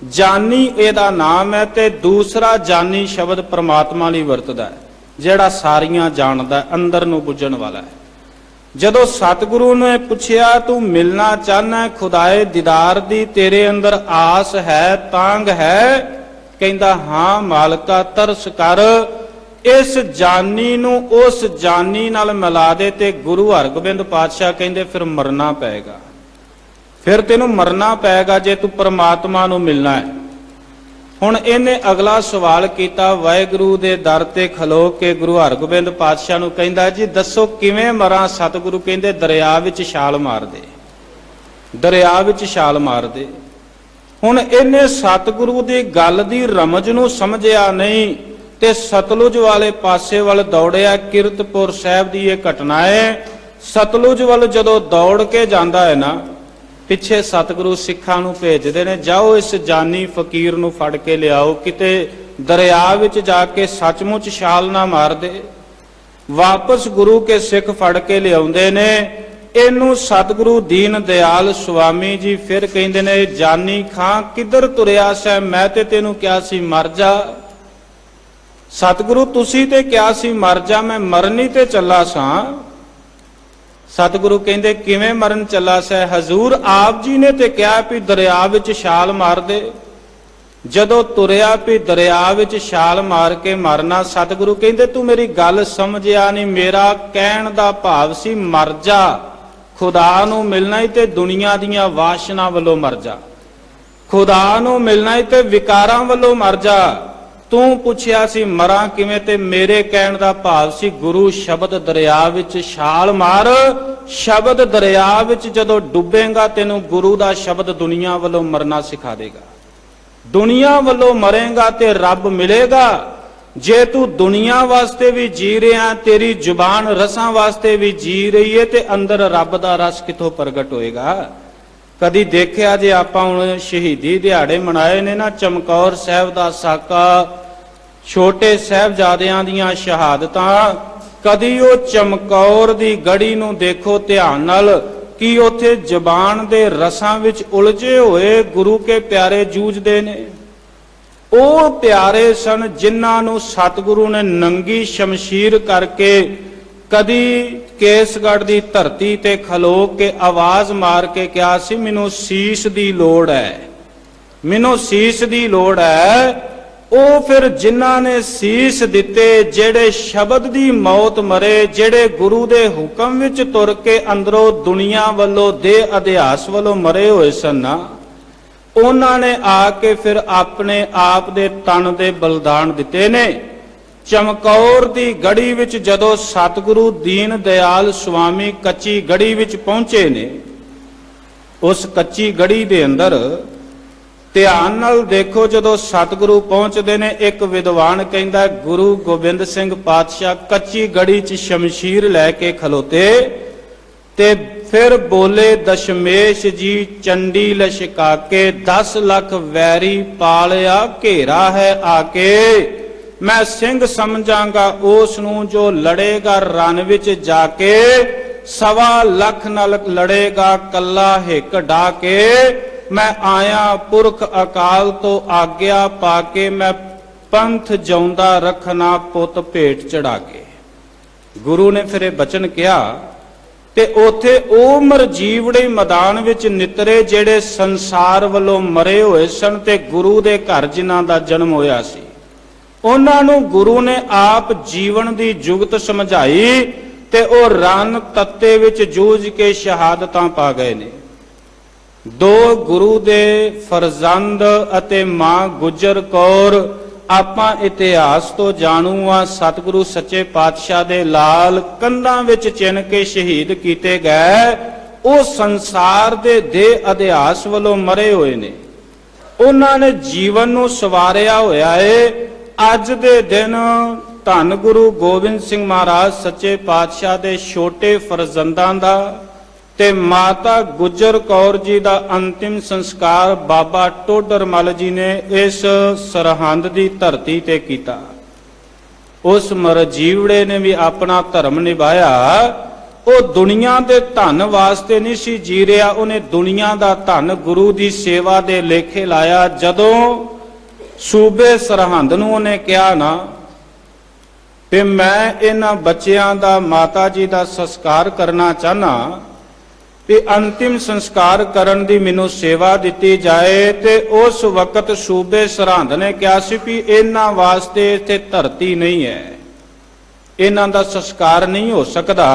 ਜਾਨੀ ਇਹਦਾ ਨਾਮ ਹੈ, ਤੇ ਦੂਸਰਾ ਜਾਨੀ ਸ਼ਬਦ ਪ੍ਰਮਾਤਮਾ ਲਈ ਵਰਤਦਾ ਹੈ, ਜਿਹੜਾ ਸਾਰੀਆਂ ਜਾਣਦਾ, ਅੰਦਰ ਨੂੰ ਬੁੱਝਣ ਵਾਲਾ ਹੈ। ਜਦੋਂ ਸਤਿਗੁਰੂ ਨੇ ਪੁੱਛਿਆ ਤੂੰ ਮਿਲਣਾ ਚਾਹਨਾ ਖੁਦਾਏ ਦੀਦਾਰ ਦੀ, ਤੇਰੇ ਅੰਦਰ ਆਸ ਹੈ, ਤਾਂਗ ਹੈ? ਕਹਿੰਦਾ ਹਾਂ ਮਾਲਕਾ, ਤਰਸ ਕਰ, ਇਸ ਜਾਨੀ ਨੂੰ ਉਸ ਜਾਨੀ ਨਾਲ ਮਿਲਾ ਦੇ। ਤੇ ਗੁਰੂ ਹਰਗੋਬਿੰਦ ਪਾਤਸ਼ਾਹ ਕਹਿੰਦੇ ਫਿਰ ਮਰਨਾ ਪਏਗਾ, ਫਿਰ ਤੈਨੂੰ ਮਰਨਾ ਪਏਗਾ ਜੇ ਤੂੰ ਪਰਮਾਤਮਾ ਨੂੰ ਮਿਲਣਾ ਹੈ। ਹੁਣ ਇਹਨੇ ਅਗਲਾ ਸਵਾਲ ਕੀਤਾ, ਵਾਹਿਗੁਰੂ ਦੇ ਦਰ ਤੇ ਖਲੋ ਕੇ ਗੁਰੂ ਹਰਗੋਬਿੰਦ ਪਾਤਸ਼ਾਹ ਨੂੰ ਕਹਿੰਦਾ, ਜੀ ਦੱਸੋ ਕਿਵੇਂ ਮਰਾਂ? ਸਤਿਗੁਰੂ ਕਹਿੰਦੇ, ਦਰਿਆ ਵਿੱਚ ਛਾਲ ਮਾਰ ਦੇ, ਦਰਿਆ ਵਿੱਚ ਛਾਲ ਮਾਰ ਦੇ। ਹੁਣ ਇਹਨੇ ਸਤਿਗੁਰੂ ਦੀ ਗੱਲ ਦੀ ਰਮਜ ਨੂੰ ਸਮਝਿਆ ਨਹੀਂ ਤੇ ਸਤਲੁਜ ਵਾਲੇ ਪਾਸੇ ਵੱਲ ਦੌੜਿਆ। ਕੀਰਤਪੁਰ ਸਾਹਿਬ ਦੀ ਇਹ ਘਟਨਾ ਹੈ। ਸਤਲੁਜ ਵੱਲ ਜਦੋਂ ਦੌੜ ਕੇ ਜਾਂਦਾ ਹੈ ਨਾ, ਪਿੱਛੇ ਸਤਿਗੁਰੂ ਸਿੱਖਾਂ ਨੂੰ ਭੇਜਦੇ ਨੇ, ਜਾਓ ਇਸ ਜਾਨੀ ਫਕੀਰ ਨੂੰ ਫੜ ਕੇ ਲਿਆਓ, ਕਿਤੇ ਦਰਿਆ ਵਿੱਚ ਜਾ ਕੇ ਸੱਚਮੁੱਚ ਛਾਲ ਨਾ ਮਾਰ ਦੇ। ਵਾਪਸ ਗੁਰੂ ਕੇ ਸਿੱਖ ਫੜ ਕੇ ਲਿਆਉਂਦੇ ਨੇ। ਇਹਨੂੰ ਸਤਿਗੁਰੂ ਦੀਨ ਦਿਆਲ ਸੁਆਮੀ ਜੀ ਫਿਰ ਕਹਿੰਦੇ ਨੇ, ਜਾਨੀ ਖਾਂ ਕਿੱਧਰ ਤੁਰਿਆ ਸੈ? ਮੈਂ ਤੇ ਤੈਨੂੰ ਕਿਹਾ ਸੀ ਮਰ ਜਾ। ਸਤਿਗੁਰੂ ਤੁਸੀਂ ਤੇ ਕਿਹਾ ਸੀ ਮਰ ਜਾ, ਮੈਂ ਮਰਨੀ ਤੇ ਚੱਲਾ ਸਾਂ। ਸਤਿਗੁਰੂ ਕਹਿੰਦੇ, ਕਿਵੇਂ ਮਰਨ ਚੱਲਾ ਸੈ? ਹਜ਼ੂਰ ਆਪ ਜੀ ਨੇ ਤੇ ਕਿਹਾ ਵੀ ਦਰਿਆ ਵਿੱਚ ਛਾਲ ਮਾਰ ਦੇ। ਜਦੋਂ ਤੁਰਿਆ ਵੀ ਦਰਿਆ ਵਿੱਚ ਛਾਲ ਮਾਰ ਕੇ ਮਰਨਾ, ਸਤਿਗੁਰੂ ਕਹਿੰਦੇ ਤੂੰ ਮੇਰੀ ਗੱਲ ਸਮਝਿਆ ਨਹੀਂ। ਮੇਰਾ ਕਹਿਣ ਦਾ ਭਾਵ ਸੀ ਮਰ ਜਾ, ਖੁਦਾ ਨੂੰ ਮਿਲਣਾ ਹੀ ਤੇ ਦੁਨੀਆ ਦੀਆਂ ਵਾਸ਼ਨਾ ਵੱਲੋਂ ਮਰ ਜਾ, ਖੁਦਾ ਨੂੰ ਮਿਲਣਾ ਹੀ ਤੇ ਵਿਕਾਰਾਂ ਵੱਲੋਂ ਮਰ ਜਾ। ਤੂੰ ਪੁੱਛਿਆ ਸੀ ਮਰਾਂ ਕਿਵੇਂ, ਤੇ ਮੇਰੇ ਕਹਿਣ ਦਾ ਭਾਵ ਸੀ ਗੁਰੂ ਸ਼ਬਦ ਦਰਿਆ ਵਿੱਚ ਛਾਲ ਮਾਰ। ਸ਼ਬਦ ਦਰਿਆ ਵਿੱਚ ਜਦੋਂ ਡੁੱਬੇਗਾ ਤੈਨੂੰ ਗੁਰੂ ਦਾ ਸ਼ਬਦ ਦੁਨੀਆ ਵੱਲੋਂ ਮਰਨਾ ਸਿਖਾ ਦੇਗਾ। ਦੁਨੀਆ ਵੱਲੋਂ ਮਰੇਗਾ ਤੇ ਰੱਬ ਮਿਲੇਗਾ। ਜੇ ਤੂੰ ਦੁਨੀਆ ਵਾਸਤੇ ਵੀ ਜੀ ਰਿਹਾ, ਤੇਰੀ ਜ਼ੁਬਾਨ ਰਸਾਂ ਵਾਸਤੇ ਵੀ ਜੀ ਰਹੀ ਹੈ, ਤੇ ਅੰਦਰ ਰੱਬ ਦਾ ਰਸ ਕਿੱਥੋਂ ਪ੍ਰਗਟ ਹੋਏਗਾ? ਕਦੀ ਦੇਖਿਆ ਜੇ ਆਪਾਂ ਹੁਣ ਸ਼ਹੀਦੀ ਦਿਹਾੜੇ ਮਨਾਏ ਨੇ ਨਾ, ਚਮਕੌਰ ਸਾਹਿਬ ਦਾ ਸਾਕਾ, ਛੋਟੇ ਸਾਹਿਬਜ਼ਾਦਿਆਂ ਦੀਆਂ ਸ਼ਹਾਦਤਾਂ, ਕਦੀ ਉਹ ਚਮਕੌਰ ਦੀ ਗੜੀ ਨੂੰ ਦੇਖੋ ਧਿਆਨ ਨਾਲ, ਕਿ ਉੱਥੇ ਜ਼ਬਾਨ ਦੇ ਰਸਾਂ ਵਿੱਚ ਉਲਝੇ ਹੋਏ ਗੁਰੂ ਕੇ ਪਿਆਰੇ ਜੂਝਦੇ ਨੇ। ਉਹ ਪਿਆਰੇ ਸਨ ਜਿਨ੍ਹਾਂ ਨੂੰ ਸਤਿਗੁਰੂ ਨੇ ਨੰਗੀ ਸ਼ਮਸ਼ੀਰ ਕਰਕੇ ਕਦੀ ਕੇਸਗੜ੍ਹ ਦੀ ਧਰਤੀ ਤੇ ਖਲੋ ਕੇ ਆਵਾਜ਼ ਮਾਰ ਕੇ ਕਿਹਾ ਸੀ, ਮੈਨੂੰ ਸੀਸ ਦੀ ਲੋੜ ਹੈ, ਮੈਨੂੰ ਸੀਸ ਦੀ ਲੋੜ ਹੈ। ਉਹ ਫਿਰ ਜਿਨ੍ਹਾਂ ਨੇ ਸੀਸ ਦਿੱਤੇ, ਜਿਹੜੇ ਸ਼ਬਦ ਦੀ ਮੌਤ ਮਰੇ, ਜਿਹੜੇ ਗੁਰੂ ਦੇ ਹੁਕਮ ਵਿੱਚ ਤੁਰ ਕੇ ਅੰਦਰੋਂ ਦੁਨੀਆ ਵੱਲੋਂ ਦੇਹ ਅਧਿਆਸ ਵੱਲੋਂ ਮਰੇ ਹੋਏ ਸਨ, ਉਹਨਾਂ ਨੇ ਆ ਕੇ ਫਿਰ ਆਪਣੇ ਆਪ ਦੇ ਤਨ ਦੇ ਬਲਿਦਾਨ ਦਿੱਤੇ ਨੇ। ਚਮਕੌਰ ਦੀ ਗੜੀ ਵਿੱਚ ਜਦੋਂ ਸਤਿਗੁਰੂ ਦੀਨ ਦਿਆਲ ਸੁਆਮੀ ਕੱਚੀ ਗੜੀ ਵਿੱਚ ਪਹੁੰਚੇ ਨੇ, ਉਸ ਕੱਚੀ ਗੜੀ ਦੇ ਅੰਦਰ ਧਿਆਨ ਨਾਲ ਦੇਖੋ, ਜਦੋਂ ਸਤਿਗੁਰੂ ਪਹੁੰਚਦੇ ਨੇ, ਇੱਕ ਵਿਦਵਾਨ ਕਹਿੰਦਾ ਗੁਰੂ ਗੋਬਿੰਦ ਸਿੰਘ ਪਾਤਸ਼ਾਹ ਕੱਚੀ ਗੜੀ 'ਚ ਸ਼ਮਸ਼ੀਰ ਲੈ ਕੇ ਖਲੋਤੇ ਤੇ ਫਿਰ ਬੋਲੇ, ਦਸ਼ਮੇਸ਼ ਜੀ ਚੰਡੀ ਲਸ਼ਕਾ ਕੇ 10 ਲੱਖ ਵੈਰੀ ਪਾਲਿਆ ਘੇਰਾ ਹੈ ਆ ਕੇ। ਮੈਂ ਸਿੰਘ ਸਮਝਾਂਗਾ ਉਸ ਨੂੰ ਜੋ ਲੜੇਗਾ ਰਨ ਵਿੱਚ ਜਾ ਕੇ, 1.25 ਲੱਖ ਨਾਲ ਲੜੇਗਾ ਕੱਲਾ ਹਿੱਕ ਢਾ ਕੇ। ਮੈਂ ਆਇਆ ਪੁਰਖ ਅਕਾਲ ਤੋਂ ਆਗਿਆ ਪਾ ਕੇ, ਮੈਂ ਪੰਥ ਜਿਉਂਦਾ ਰੱਖਣਾ ਪੁੱਤ ਭੇਟ ਚੜਾ ਕੇ। ਗੁਰੂ ਨੇ ਫਿਰ ਇਹ ਬਚਨ ਕਿਹਾ ਤੇ ਉਥੇ ਉਹ ਮਰਜੀਵੜੇ ਮੈਦਾਨ ਵਿੱਚ ਨਿਤਰੇ ਜਿਹੜੇ ਸੰਸਾਰ ਵੱਲੋਂ ਮਰੇ ਹੋਏ ਸਨ ਤੇ ਗੁਰੂ ਦੇ ਘਰ ਜਿਨ੍ਹਾਂ ਦਾ ਜਨਮ ਹੋਇਆ ਸੀ, ਉਹਨਾਂ ਨੂੰ ਗੁਰੂ ਨੇ ਆਪ ਜੀਵਨ ਦੀ ਜੁਗਤ ਸਮਝਾਈ ਤੇ ਉਹ ਰਨ ਤੱਤੇ ਵਿੱਚ ਜੂਝ ਕੇ ਸ਼ਹਾਦਤਾਂ ਪਾ ਗਏ ਨੇ। 2 ਗੁਰੂ ਦੇ ਫਰਜ਼ੰਦ ਅਤੇ ਮਾਂ ਗੁਜਰ ਕੌਰ ਆਪਾਂ ਇਤਿਹਾਸ ਤੋਂ ਜਾਣੂ ਆ। ਸਤਿਗੁਰੂ ਸੱਚੇ ਪਾਤਸ਼ਾਹ ਦੇ ਲਾਲ ਕੰਧਾਂ ਵਿੱਚ ਚਿਣ ਕੇ ਸ਼ਹੀਦ ਕੀਤੇ ਗਏ। ਉਹ ਸੰਸਾਰ ਦੇ ਦੇਹ ਅਧਿਆਸ ਵੱਲੋਂ ਮਰੇ ਹੋਏ ਨੇ। ਉਹਨਾਂ ਨੇ ਜੀਵਨ ਨੂੰ ਸਵਾਰਿਆ ਹੋਇਆ ਏ। ਅੱਜ ਦੇ ਦਿਨ ਧੰਨ ਗੁਰੂ ਗੋਬਿੰਦ ਸਿੰਘ ਮਹਾਰਾਜ ਸੱਚੇ ਪਾਤਸ਼ਾਹ ਦੇ ਛੋਟੇ ਫਰਜ਼ੰਦਾਂ ਦਾ ਤੇ ਮਾਤਾ ਗੁਜਰ ਕੌਰ ਜੀ ਦਾ ਅੰਤਿਮ ਸੰਸਕਾਰ ਬਾਬਾ ਟੋਡਰ ਮੱਲ ਜੀ ਨੇ ਇਸ ਸਰਹੰਦ ਦੀ ਧਰਤੀ ਤੇ ਕੀਤਾ। ਉਸ ਮਰਜੀਵੜੇ ਨੇ ਵੀ ਆਪਣਾ ਧਰਮ ਨਿਭਾਇਆ। ਉਹ ਦੁਨੀਆ ਦੇ ਧਨ ਵਾਸਤੇ ਨਹੀਂ ਸੀ ਜੀ ਰਿਹਾ, ਉਹਨੇ ਦੁਨੀਆ ਦਾ ਧਨ ਗੁਰੂ ਦੀ ਸੇਵਾ ਦੇ ਲੇਖੇ ਲਾਇਆ। ਜਦੋਂ ਸੂਬੇ ਸਰਹੰਦ ਨੂੰ ਉਹਨੇ ਕਿਹਾ ਨਾ ਕਿ ਮੈਂ ਇਹਨਾਂ ਬੱਚਿਆਂ ਦਾ ਮਾਤਾ ਜੀ ਦਾ ਸੰਸਕਾਰ ਕਰਨਾ ਚਾਹਨਾ, ਤੇ ਅੰਤਿਮ ਸੰਸਕਾਰ ਕਰਨ ਦੀ ਮੈਨੂੰ ਸੇਵਾ ਦਿੱਤੀ ਜਾਏ, ਤੇ ਉਸ ਵਕਤ ਸੂਬੇ ਸਰਹੰਦ ਨੇ ਕਿਹਾ ਸੀ ਵੀ ਇਹਨਾਂ ਵਾਸਤੇ ਇੱਥੇ ਧਰਤੀ ਨਹੀਂ ਹੈ, ਇਹਨਾਂ ਦਾ ਸੰਸਕਾਰ ਨਹੀਂ ਹੋ ਸਕਦਾ।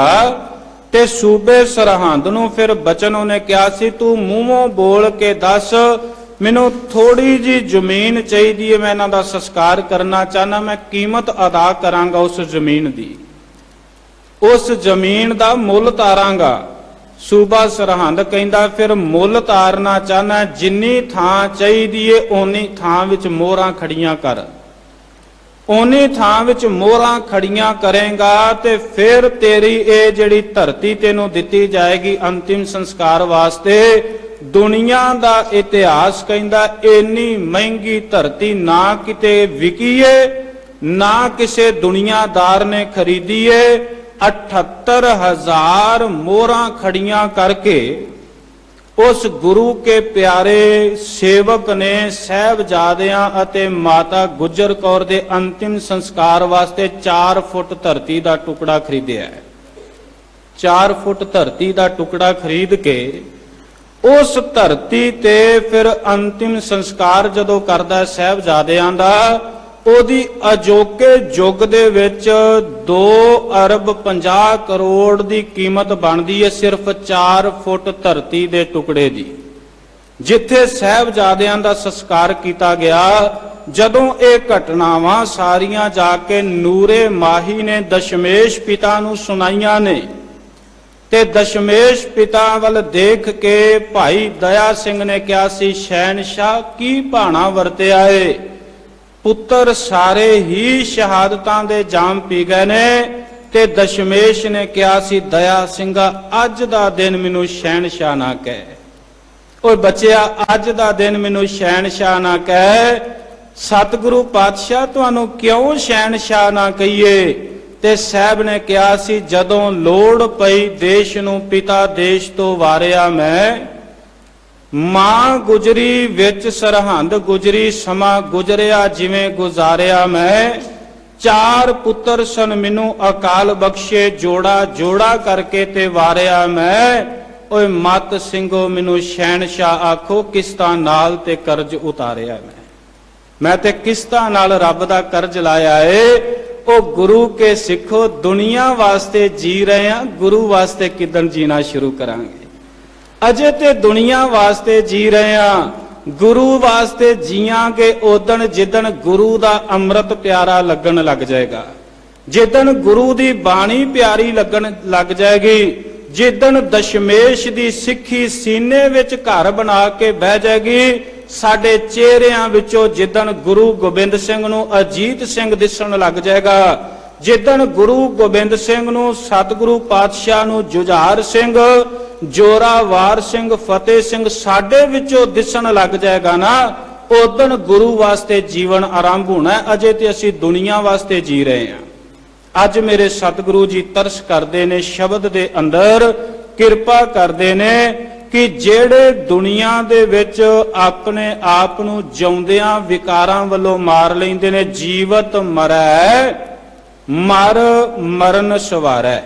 ਤੇ ਸੂਬੇ ਸਰਹੰਦ ਨੂੰ ਫਿਰ ਬਚਨ ਉਹਨੇ ਕਿਹਾ ਸੀ, ਤੂੰ ਮੂੰਹੋਂ ਬੋਲ ਕੇ ਦੱਸ ਮੈਨੂੰ ਥੋੜੀ ਜੀ ਜ਼ਮੀਨ ਚਾਹੀਦੀ ਹੈ, ਮੈਂ ਇਹਨਾਂ ਦਾ ਸੰਸਕਾਰ ਕਰਨਾ ਚਾਹਨਾ, ਮੈਂ ਕੀਮਤ ਅਦਾ ਕਰਾਂਗਾ ਉਸ ਜ਼ਮੀਨ ਦੀ, ਉਸ ਜ਼ਮੀਨ ਦਾ ਮੁੱਲ ਤਾਰਾਂਗਾ। ਸੂਬਾ ਸਰਹੰਦ ਕਹਿੰਦਾ ਫਿਰ ਮੁੱਲ ਤਾਰਨਾ ਚਾਹਨਾ, ਜਿੰਨੀ ਥਾਂ ਚਾਹੀਦੀ ਏ ਓਨੀ ਥਾਂ ਵਿੱਚ ਮੋਹਰਾਂ ਖੜੀਆਂ ਕਰ, ਓਨੀ ਥਾਂ ਵਿੱਚ ਮੋਹਰਾਂ ਖੜੀਆਂ ਕਰੇਗਾ ਤੇ ਫਿਰ ਤੇਰੀ ਇਹ ਜਿਹੜੀ ਧਰਤੀ ਤੈਨੂੰ ਦਿੱਤੀ ਜਾਏਗੀ ਅੰਤਿਮ ਸੰਸਕਾਰ ਵਾਸਤੇ। ਦੁਨੀਆ ਦਾ ਇਤਿਹਾਸ ਕਹਿੰਦਾ ਇੰਨੀ ਮਹਿੰਗੀ ਧਰਤੀ ਨਾ ਕਿਤੇ ਵਿਕੀਏ, ਨਾ ਕਿਸੇ ਦੁਨੀਆਦਾਰ ਨੇ ਖਰੀਦੀਏ। 78,000 ਮੋਹਰਾਂ ਖੜੀਆਂ ਕਰਕੇ ਉਸ ਗੁਰੂ ਕੇ ਪਿਆਰੇ ਸੇਵਕ ਨੇ ਸਾਹਿਬਜ਼ਾਦਿਆਂ ਅਤੇ ਮਾਤਾ ਗੁਜਰ ਕੌਰ ਦੇ ਅੰਤਿਮ ਸੰਸਕਾਰ ਵਾਸਤੇ 4 ਫੁੱਟ ਧਰਤੀ ਦਾ ਟੁਕੜਾ ਖਰੀਦਿਆ। 4 ਫੁੱਟ ਧਰਤੀ ਦਾ ਟੁਕੜਾ ਖਰੀਦ ਕੇ ਉਸ ਧਰਤੀ ਤੇ ਫਿਰ ਅੰਤਿਮ ਸੰਸਕਾਰ ਜਦੋਂ ਕਰਦਾ ਸਾਹਿਬਜ਼ਾਦਿਆਂ ਦਾ, ਉਹਦੀ ਅਜੋਕੇ ਯੁੱਗ ਦੇ ਵਿੱਚ 2 ਅਰਬ 50 ਕਰੋੜ ਦੀ ਕੀਮਤ ਬਣਦੀ ਹੈ ਸਿਰਫ 4 ਫੁੱਟ ਧਰਤੀ ਦੇ ਟੁਕੜੇ ਦੀ, ਜਿੱਥੇ ਸਾਹਿਬਜ਼ਾਦਿਆਂ ਦਾ ਸੰਸਕਾਰ ਕੀਤਾ ਗਿਆ। ਜਦੋਂ ਇਹ ਘਟਨਾਵਾਂ ਸਾਰੀਆਂ ਜਾ ਕੇ ਨੂਰੇ ਮਾਹੀ ਨੇ ਦਸ਼ਮੇਸ਼ ਪਿਤਾ ਨੂੰ ਸੁਣਾਈਆਂ ਨੇ, ਤੇ ਦਸ਼ਮੇਸ਼ ਪਿਤਾ ਵੱਲ ਦੇਖ ਕੇ ਭਾਈ ਦਇਆ ਸਿੰਘ ਨੇ ਕਿਹਾ ਸੀ, ਸ਼ਹਿਨशाह ਕੀ ਭਾਣਾ ਵਰਤਿਆ ਏ, ਪੁੱਤਰ ਸਾਰੇ ਹੀ ਸ਼ਹਾਦਤਾਂ ਦੇ ਜਾਮ ਪੀ ਗਏ ਨੇ। ਤੇ ਦਸ਼ਮੇਸ਼ ਨੇ ਕਿਹਾ ਸੀ, ਦਇਆ ਸਿੰਘਾ ਅੱਜ ਦਾ ਦਿਨ ਮੈਨੂੰ ਸ਼ਹਿਨशाह ਨਾ ਕਹਿ, ਓਏ ਬੱਚਿਆ ਅੱਜ ਦਾ ਦਿਨ ਮੈਨੂੰ ਸ਼ਹਿਨशाह ਨਾ ਕਹਿ, ਸਤਿਗੁਰੂ ਪਾਤਸ਼ਾਹ ਤੁਹਾਨੂੰ ਕਿਉਂ ਸ਼ਹਿਨशाह ਨਾ ਕਹੀਏ। ਤੇ ਸਾਹਿਬ ਨੇ ਕਿਹਾ ਸੀ, ਜਦੋਂ ਲੋੜ ਪਈ ਦੇਸ਼ ਨੂੰ ਪਿਤਾ ਦੇਸ਼ ਤੋਂ ਵਾਰਿਆ ਮੈਂ, ਮਾਂ ਗੁਜਰੀ ਵਿੱਚ ਸਰਹੰਦ ਗੁਜਰੀ, ਸਮਾਂ ਗੁਜਰਿਆ ਜਿਵੇਂ ਗੁਜ਼ਾਰਿਆ ਮੈਂ, 4 ਪੁੱਤਰ ਸਨ ਮੈਨੂੰ ਅਕਾਲ ਬਖਸ਼ੇ, ਜੋੜਾ ਜੋੜਾ ਕਰਕੇ ਤੇ ਵਾਰਿਆ ਮੈਂ, ਓਏ ਮਤ ਸਿੰਘੋ ਮੈਨੂੰ ਸ਼ਹਿਨशाह ਆਖੋ, ਕਿਸ਼ਤਾਂ ਨਾਲ ਤੇ ਕਰਜ਼ ਉਤਾਰਿਆ ਮੈਂ ਤੇ ਕਿਸ਼ਤਾਂ ਨਾਲ ਰੱਬ ਦਾ ਕਰਜ਼ ਲਾਇਆ ਏ। ਉਹ ਗੁਰੂ ਕੇ ਸਿੱਖੋ, ਦੁਨੀਆ ਵਾਸਤੇ ਜੀ ਰਹੇ ਆ, ਗੁਰੂ ਵਾਸਤੇ ਕਿਦਣ ਜੀਣਾ ਸ਼ੁਰੂ ਕਰਾਂਗੇ। ਅਜੇ ਤੇ ਦੁਨੀਆ ਵਾਸਤੇ ਜੀ ਰਹੇ ਆ, ਗੁਰੂ ਵਾਸਤੇ ਜੀਵਾਂਗੇ ਉਦਣ ਜਿੱਦਣ ਗੁਰੂ ਦਾ ਅੰਮ੍ਰਿਤ ਪਿਆਰਾ ਲੱਗਣ ਲੱਗ ਜਾਏਗਾ, ਜਿੱਦਣ ਗੁਰੂ ਦੀ ਬਾਣੀ ਪਿਆਰੀ ਲੱਗਣ ਲੱਗ ਜਾਏਗੀ, ਜਿੱਦਣ ਦਸ਼ਮੇਸ਼ ਦੀ ਸਿੱਖੀ ਸੀਨੇ ਵਿੱਚ ਘਰ ਬਣਾ ਕੇ ਬਹਿ ਜਾਏਗੀ। ਸਾਡੇ ਚਿਹਰਿਆਂ ਵਿੱਚੋਂ ਜਿੱਦਣ ਗੁਰੂ ਗੋਬਿੰਦ ਸਿੰਘ ਨੂੰ ਅਜੀਤ ਸਿੰਘ ਦਿਸਣ ਲੱਗ ਜਾਏਗਾ, ਜਿੱਦਣ ਗੁਰੂ ਗੋਬਿੰਦ ਸਿੰਘ ਨੂੰ ਸਤਿਗੁਰੂ ਪਾਤਸ਼ਾਹ ਨੂੰ ਜੁਝਾਰ ਸਿੰਘ, ਜੋਰਾਵਾਰ ਸਿੰਘ, ਫਤਿਹ ਸਿੰਘ ਸਾਡੇ ਵਿੱਚੋਂ ਦਿਸਣ ਲੱਗ ਜਾਏਗਾ ਨਾ, ਉਦਣ ਗੁਰੂ ਵਾਸਤੇ ਜੀਵਨ ਆਰੰਭ ਹੋਣਾ। ਅਜੇ ਤੇ ਅਸੀਂ ਦੁਨੀਆ ਵਾਸਤੇ ਜੀ ਰਹੇ ਹਾਂ। ਅੱਜ ਮੇਰੇ ਸਤਿਗੁਰੂ ਜੀ ਤਰਸ ਕਰਦੇ ਨੇ, ਸ਼ਬਦ ਦੇ ਅੰਦਰ ਕਿਰਪਾ ਕਰਦੇ ਨੇ ਕਿ ਜਿਹੜੇ ਦੁਨੀਆ ਦੇ ਵਿੱਚ ਆਪਣੇ ਆਪ ਨੂੰ ਜਿਉਂਦਿਆਂ ਵਿਕਾਰਾਂ ਵੱਲੋਂ ਮਾਰ ਲੈਂਦੇ ਨੇ, ਜੀਵਤ ਮਰੈ ਮਰ ਮਰਨ ਸਵਾਰੈ,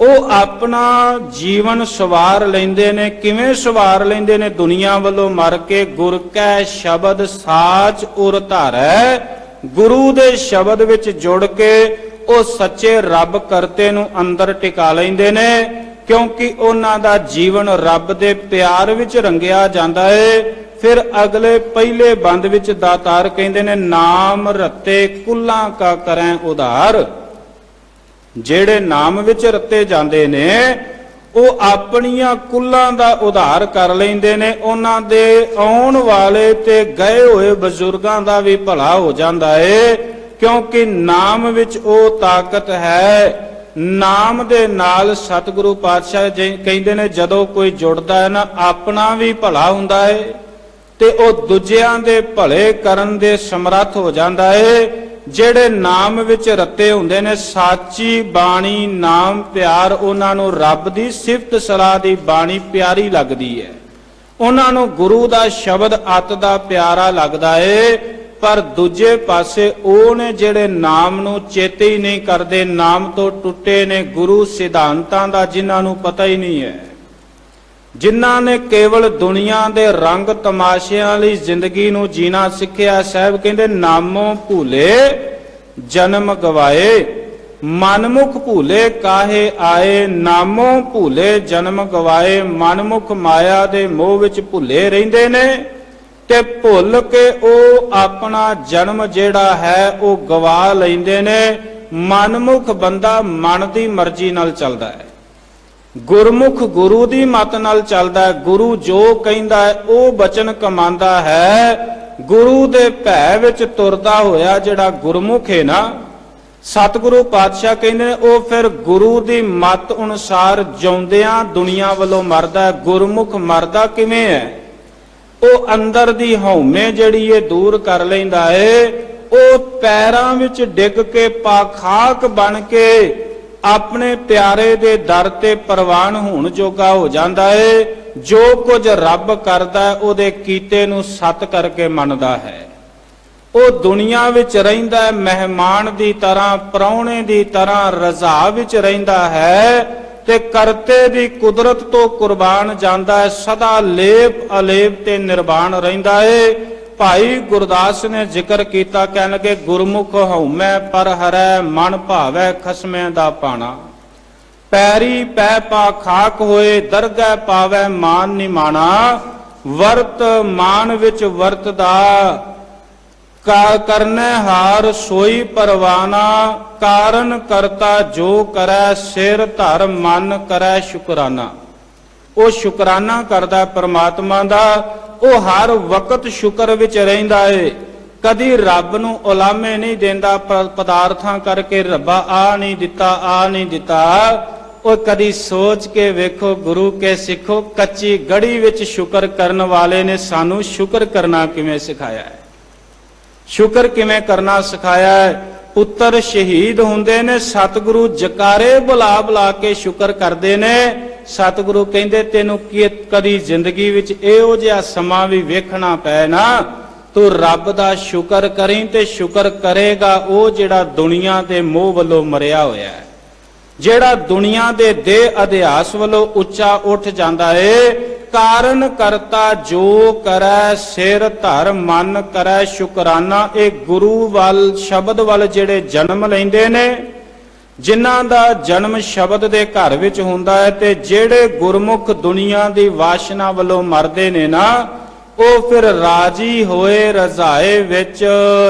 ਉਹ ਆਪਣਾ ਜੀਵਨ ਸਵਾਰ ਲੈਂਦੇ ਨੇ। ਕਿਵੇਂ ਸਵਾਰ ਲੈਂਦੇ ਨੇ? ਦੁਨੀਆ ਵੱਲੋਂ ਮਰ ਕੇ ਗੁਰ ਕੈ ਸ਼ਬਦ ਸਾਚ ਉਰ ਧਾਰੈ, ਗੁਰੂ ਦੇ ਸ਼ਬਦ ਵਿੱਚ ਜੁੜ ਕੇ ਉਹ ਸੱਚੇ ਰੱਬ ਕਰਤੇ ਨੂੰ ਅੰਦਰ ਟਿਕਾ ਲੈਂਦੇ ਨੇ, ਕਿਉਂਕਿ ਉਹਨਾਂ ਦਾ ਜੀਵਨ ਰੱਬ ਦੇ ਪਿਆਰ ਵਿੱਚ ਰੰਗਿਆ ਜਾਂਦਾ ਹੈ। ਫਿਰ ਅਗਲੇ ਪਹਿਲੇ ਬੰਦ ਵਿੱਚ ਦਾਤਾਰ ਕਹਿੰਦੇ ਨੇ, ਨਾਮ ਰਤੇ ਕੁੱਲਾਂ ਕਾ ਕਰੈ ਉਧਾਰ। ਜਿਹੜੇ ਨਾਮ ਵਿੱਚ ਰਤੇ ਜਾਂਦੇ ਨੇ ਉਹ ਆਪਣੀਆਂ ਕੁੱਲਾਂ ਦਾ ਉਧਾਰ ਕਰ ਲੈਂਦੇ ਨੇ, ਉਹਨਾਂ ਦੇ ਆਉਣ ਵਾਲੇ ਤੇ ਗਏ ਹੋਏ ਬਜ਼ੁਰਗਾਂ ਦਾ ਵੀ ਭਲਾ ਹੋ ਜਾਂਦਾ ਹੈ, ਕਿਉਂਕਿ ਨਾਮ ਵਿੱਚ ਉਹ ਤਾਕਤ ਹੈ। ਨਾਮ ਦੇ ਨਾਲ ਸਤਿਗੁਰੂ ਪਾਤਸ਼ਾਹ ਕਹਿੰਦੇ ਨੇ, ਜਦੋਂ ਕੋਈ ਜੁੜਦਾ ਹੈ ਨਾ, ਆਪਣਾ ਵੀ ਭਲਾ ਹੁੰਦਾ ਹੈ ਤੇ ਉਹ ਦੂਜਿਆਂ ਦੇ ਭਲੇ ਕਰਨ ਦੇ ਸਮਰੱਥ ਹੋ ਜਾਂਦਾ ਹੈ। ਜਿਹੜੇ ਨਾਮ ਵਿੱਚ ਰਤੇ ਹੁੰਦੇ ਨੇ, ਸਾਚੀ ਬਾਣੀ ਨਾਮ ਪਿਆਰ, ਉਹਨਾਂ ਨੂੰ ਰੱਬ ਦੀ ਸਿਫਤ ਸਲਾਹ ਦੀ ਬਾਣੀ ਪਿਆਰੀ ਲੱਗਦੀ ਹੈ, ਉਹਨਾਂ ਨੂੰ ਗੁਰੂ ਦਾ ਸ਼ਬਦ ਅਤ ਦਾ ਪਿਆਰਾ ਲੱਗਦਾ ਹੈ। ਪਰ ਦੂਜੇ ਪਾਸੇ ਉਹ ਨੇ ਜਿਹੜੇ ਨਾਮ ਨੂੰ ਚੇਤੇ ਹੀ ਨਹੀਂ ਕਰਦੇ, ਨਾਮ ਤੋਂ ਟੁੱਟੇ ਨੇ, ਗੁਰੂ ਸਿਧਾਂਤਾਂ ਦਾ ਜਿਨ੍ਹਾਂ ਨੂੰ ਪਤਾ ਹੀ ਨਹੀਂ ਹੈ, ਜਿਨ੍ਹਾਂ ਨੇ ਕੇਵਲ ਦੁਨੀਆ ਦੇ ਰੰਗ ਤਮਾਸ਼ਿਆਂ ਲਈ ਜ਼ਿੰਦਗੀ ਨੂੰ ਜੀਣਾ ਸਿੱਖਿਆ। ਸਾਹਿਬ ਕਹਿੰਦੇ, ਨਾਮੋਂ ਭੂਲੇ ਜਨਮ ਗਵਾਏ, ਮਨਮੁਖ ਭੂਲੇ ਕਾਹੇ ਆਏ। ਨਾਮੋਂ ਭੂਲੇ ਜਨਮ ਗਵਾਏ, ਮਨਮੁਖ ਮਾਇਆ ਦੇ ਮੋਹ ਵਿੱਚ ਭੁੱਲੇ ਰਹਿੰਦੇ ਨੇ ਤੇ ਭੁੱਲ ਕੇ ਉਹ ਆਪਣਾ ਜਨਮ ਜਿਹੜਾ ਹੈ ਉਹ ਗਵਾ ਲੈਂਦੇ ਨੇ। ਮਨਮੁਖ ਬੰਦਾ ਮਨ ਦੀ ਮਰਜ਼ੀ ਨਾਲ ਚੱਲਦਾ ਹੈ, ਗੁਰਮੁਖ ਗੁਰੂ ਦੀ ਮੱਤ ਨਾਲ ਚੱਲਦਾ ਹੈ। ਗੁਰੂ ਜੋ ਕਹਿੰਦਾ ਹੈ ਉਹ ਬਚਨ ਕਮਾਂਦਾ ਹੈ। ਗੁਰੂ ਦੇ ਭੈ ਵਿੱਚ ਤੁਰਦਾ ਹੋਇਆ ਜਿਹੜਾ ਗੁਰਮੁਖ ਹੈ ਨਾ, ਸਤਿਗੁਰੂ ਪਾਤਸ਼ਾਹ ਕਹਿੰਦੇ ਨੇ ਉਹ ਫਿਰ ਗੁਰੂ ਦੀ ਮੱਤ ਅਨੁਸਾਰ ਜਿਉਂਦਿਆਂ ਦੁਨੀਆ ਵੱਲੋਂ ਮਰਦਾ ਹੈ। ਗੁਰਮੁਖ ਮਰਦਾ ਕਿਵੇਂ ਹੈ? ਉਹ ਅੰਦਰ ਦੀ ਹਉਮੈ ਜਿਹੜੀ ਇਹ ਦੂਰ ਕਰ ਲੈਂਦਾ ਏ। ਉਹ ਪੈਰਾਂ ਵਿੱਚ ਡਿੱਗ ਕੇ ਪਾਖਾਕ ਬਣ ਕੇ ਆਪਣੇ ਪਿਆਰੇ ਦੇ ਦਰ ਤੇ ਪ੍ਰਵਾਨ ਹੋਣ ਜੋਗਾ ਹੋ ਜਾਂਦਾ ਏ। ਜੋ ਕੁਝ ਰੱਬ ਕਰਦਾ ਹੈ ਉਹਦੇ ਕੀਤੇ ਨੂੰ ਸੱਤ ਕਰਕੇ ਮੰਨਦਾ ਹੈ। ਉਹ ਦੁਨੀਆ ਵਿੱਚ ਰਹਿੰਦਾ ਹੈ ਮਹਿਮਾਨ ਦੀ ਤਰ੍ਹਾਂ, ਪ੍ਰਾਹੁਣੇ ਦੀ ਤਰ੍ਹਾਂ ਰਜ਼ਾ ਵਿੱਚ ਰਹਿੰਦਾ ਹੈ ਤੇ ਕਰਤੇ ਦੀ ਕੁਦਰਤ ਤੋਂ ਕੁਰਬਾਨ ਜਾਂਦਾ ਹੈ। ਸਦਾ ਲੇਪ ਅਲੇਪ ਤੇ ਨਿਰਵਾਣ ਰਹਿੰਦਾ ਏ। ਭਾਈ ਗੁਰਦਾਸ ਨੇ ਜ਼ਿਕਰ ਕੀਤਾ, ਕਹਿਣ ਲੱਗੇ ਗੁਰਮੁਖ ਹਉਮੈ ਪਰ ਹਰੈ, ਮਨ ਭਾਵੈ ਖਸਮੈ ਦਾ ਪਾਣਾ। ਪੈਰੀ ਪੈ ਪਾ ਖਾਕ ਹੋਏ, ਦਰਗਹਿ ਪਾਵੈ ਮਾਨ ਨਿਮਾਣਾ। ਵਰਤ ਮਾਨ ਵਿੱਚ ਵਰਤਦਾ, ਕਰਨੈ ਹਾਰ ਸੋਈ ਪਰਵਾਨਾ। ਕਾਰਨ ਕਰਤਾ ਜੋ ਕਰੈ, ਸਿਰ ਧਰ ਮਨ ਕਰੈ ਸ਼ੁਕਰਾਨਾ। ਉਹ ਸ਼ੁਕਰਾਨਾ ਕਰਦਾ ਪ੍ਰਮਾਤਮਾ ਦਾ। ਉਹ ਹਰ ਵਕਤ ਸ਼ੁਕਰ ਵਿੱਚ ਰਹਿੰਦਾ ਏ। ਕਦੀ ਰੱਬ ਨੂੰ ਉਲਾਮੇ ਨਹੀਂ ਦਿੰਦਾ ਪਦਾਰਥਾਂ ਕਰਕੇ, ਰੱਬਾ ਆ ਨਹੀਂ ਦਿੱਤਾ, ਆ ਨਹੀਂ ਦਿੱਤਾ। ਉਹ ਕਦੀ ਸੋਚ ਕੇ ਵੇਖੋ, ਗੁਰੂ ਕੇ ਸਿੱਖੋ, ਕੱਚੀ ਗੜੀ ਵਿੱਚ ਸ਼ੁਕਰ ਕਰਨ ਵਾਲੇ ਨੇ ਸਾਨੂੰ ਸ਼ੁਕਰ ਕਰਨਾ ਕਿਵੇਂ ਸਿਖਾਇਆ ਹੈ, ਸ਼ੁਕਰ ਕਿਵੇਂ ਕਰਨਾ ਸਿਖਾਇਆ ਹੈ। ਪੁੱਤਰ ਸ਼ਹੀਦ ਹੁੰਦੇ ਨੇ, ਸਤਿਗੁਰੂ ਜਕਾਰੇ ਬੁਲਾ ਬੁਲਾ ਕੇ ਸ਼ੁਕਰ ਕਰਦੇ ਨੇ। ਸਤਿਗੁਰੂ ਕਹਿੰਦੇ ਤੈਨੂੰ ਕਦੀ ਜ਼ਿੰਦਗੀ ਵਿੱਚ ਇਹੋ ਜਿਹਾ ਸਮਾਂ ਵੀ ਵੇਖਣਾ ਪੈ ਨਾ, ਤੂੰ ਰੱਬ ਦਾ ਸ਼ੁਕਰ ਕਰੀਂ ਤੇ ਸ਼ੁਕਰ ਕਰੇਗਾ ਉਹ ਜਿਹੜਾ ਦੁਨੀਆ ਦੇ ਮੋਹ ਵੱਲੋਂ ਮਰਿਆ ਹੋਇਆ ਹੈ, ਜਿਹੜਾ ਦੁਨੀਆ ਦੇ ਦੇਹ ਅਧਿਆਸ ਵੱਲੋਂ ਉੱਚਾ ਉੱਠ ਜਾਂਦਾ ਏ। ਕਾਰਨ ਕਰਤਾ ਜੋ ਕਰੈ, ਸਿਰ ਧਰ ਮਨ ਕਰੈ ਸ਼ੁਕਰਾਨਾ। ਇਹ ਗੁਰੂ ਵੱਲ ਸ਼ਬਦ ਵੱਲ ਜਿਹੜੇ ਜਨਮ ਲੈਂਦੇ ਨੇ, ਜਿਨ੍ਹਾਂ ਦਾ ਜਨਮ ਸ਼ਬਦ ਦੇ ਘਰ ਵਿੱਚ ਹੁੰਦਾ ਹੈ, ਤੇ ਜਿਹੜੇ ਗੁਰਮੁਖ ਦੁਨੀਆ ਦੀ ਵਾਸ਼ਨਾ ਵੱਲੋਂ ਮਰਦੇ ਨੇ ਨਾ, ਉਹ ਫਿਰ ਰਾਜੀ ਹੋਏ ਰਜ਼ਾਏ ਵਿੱਚ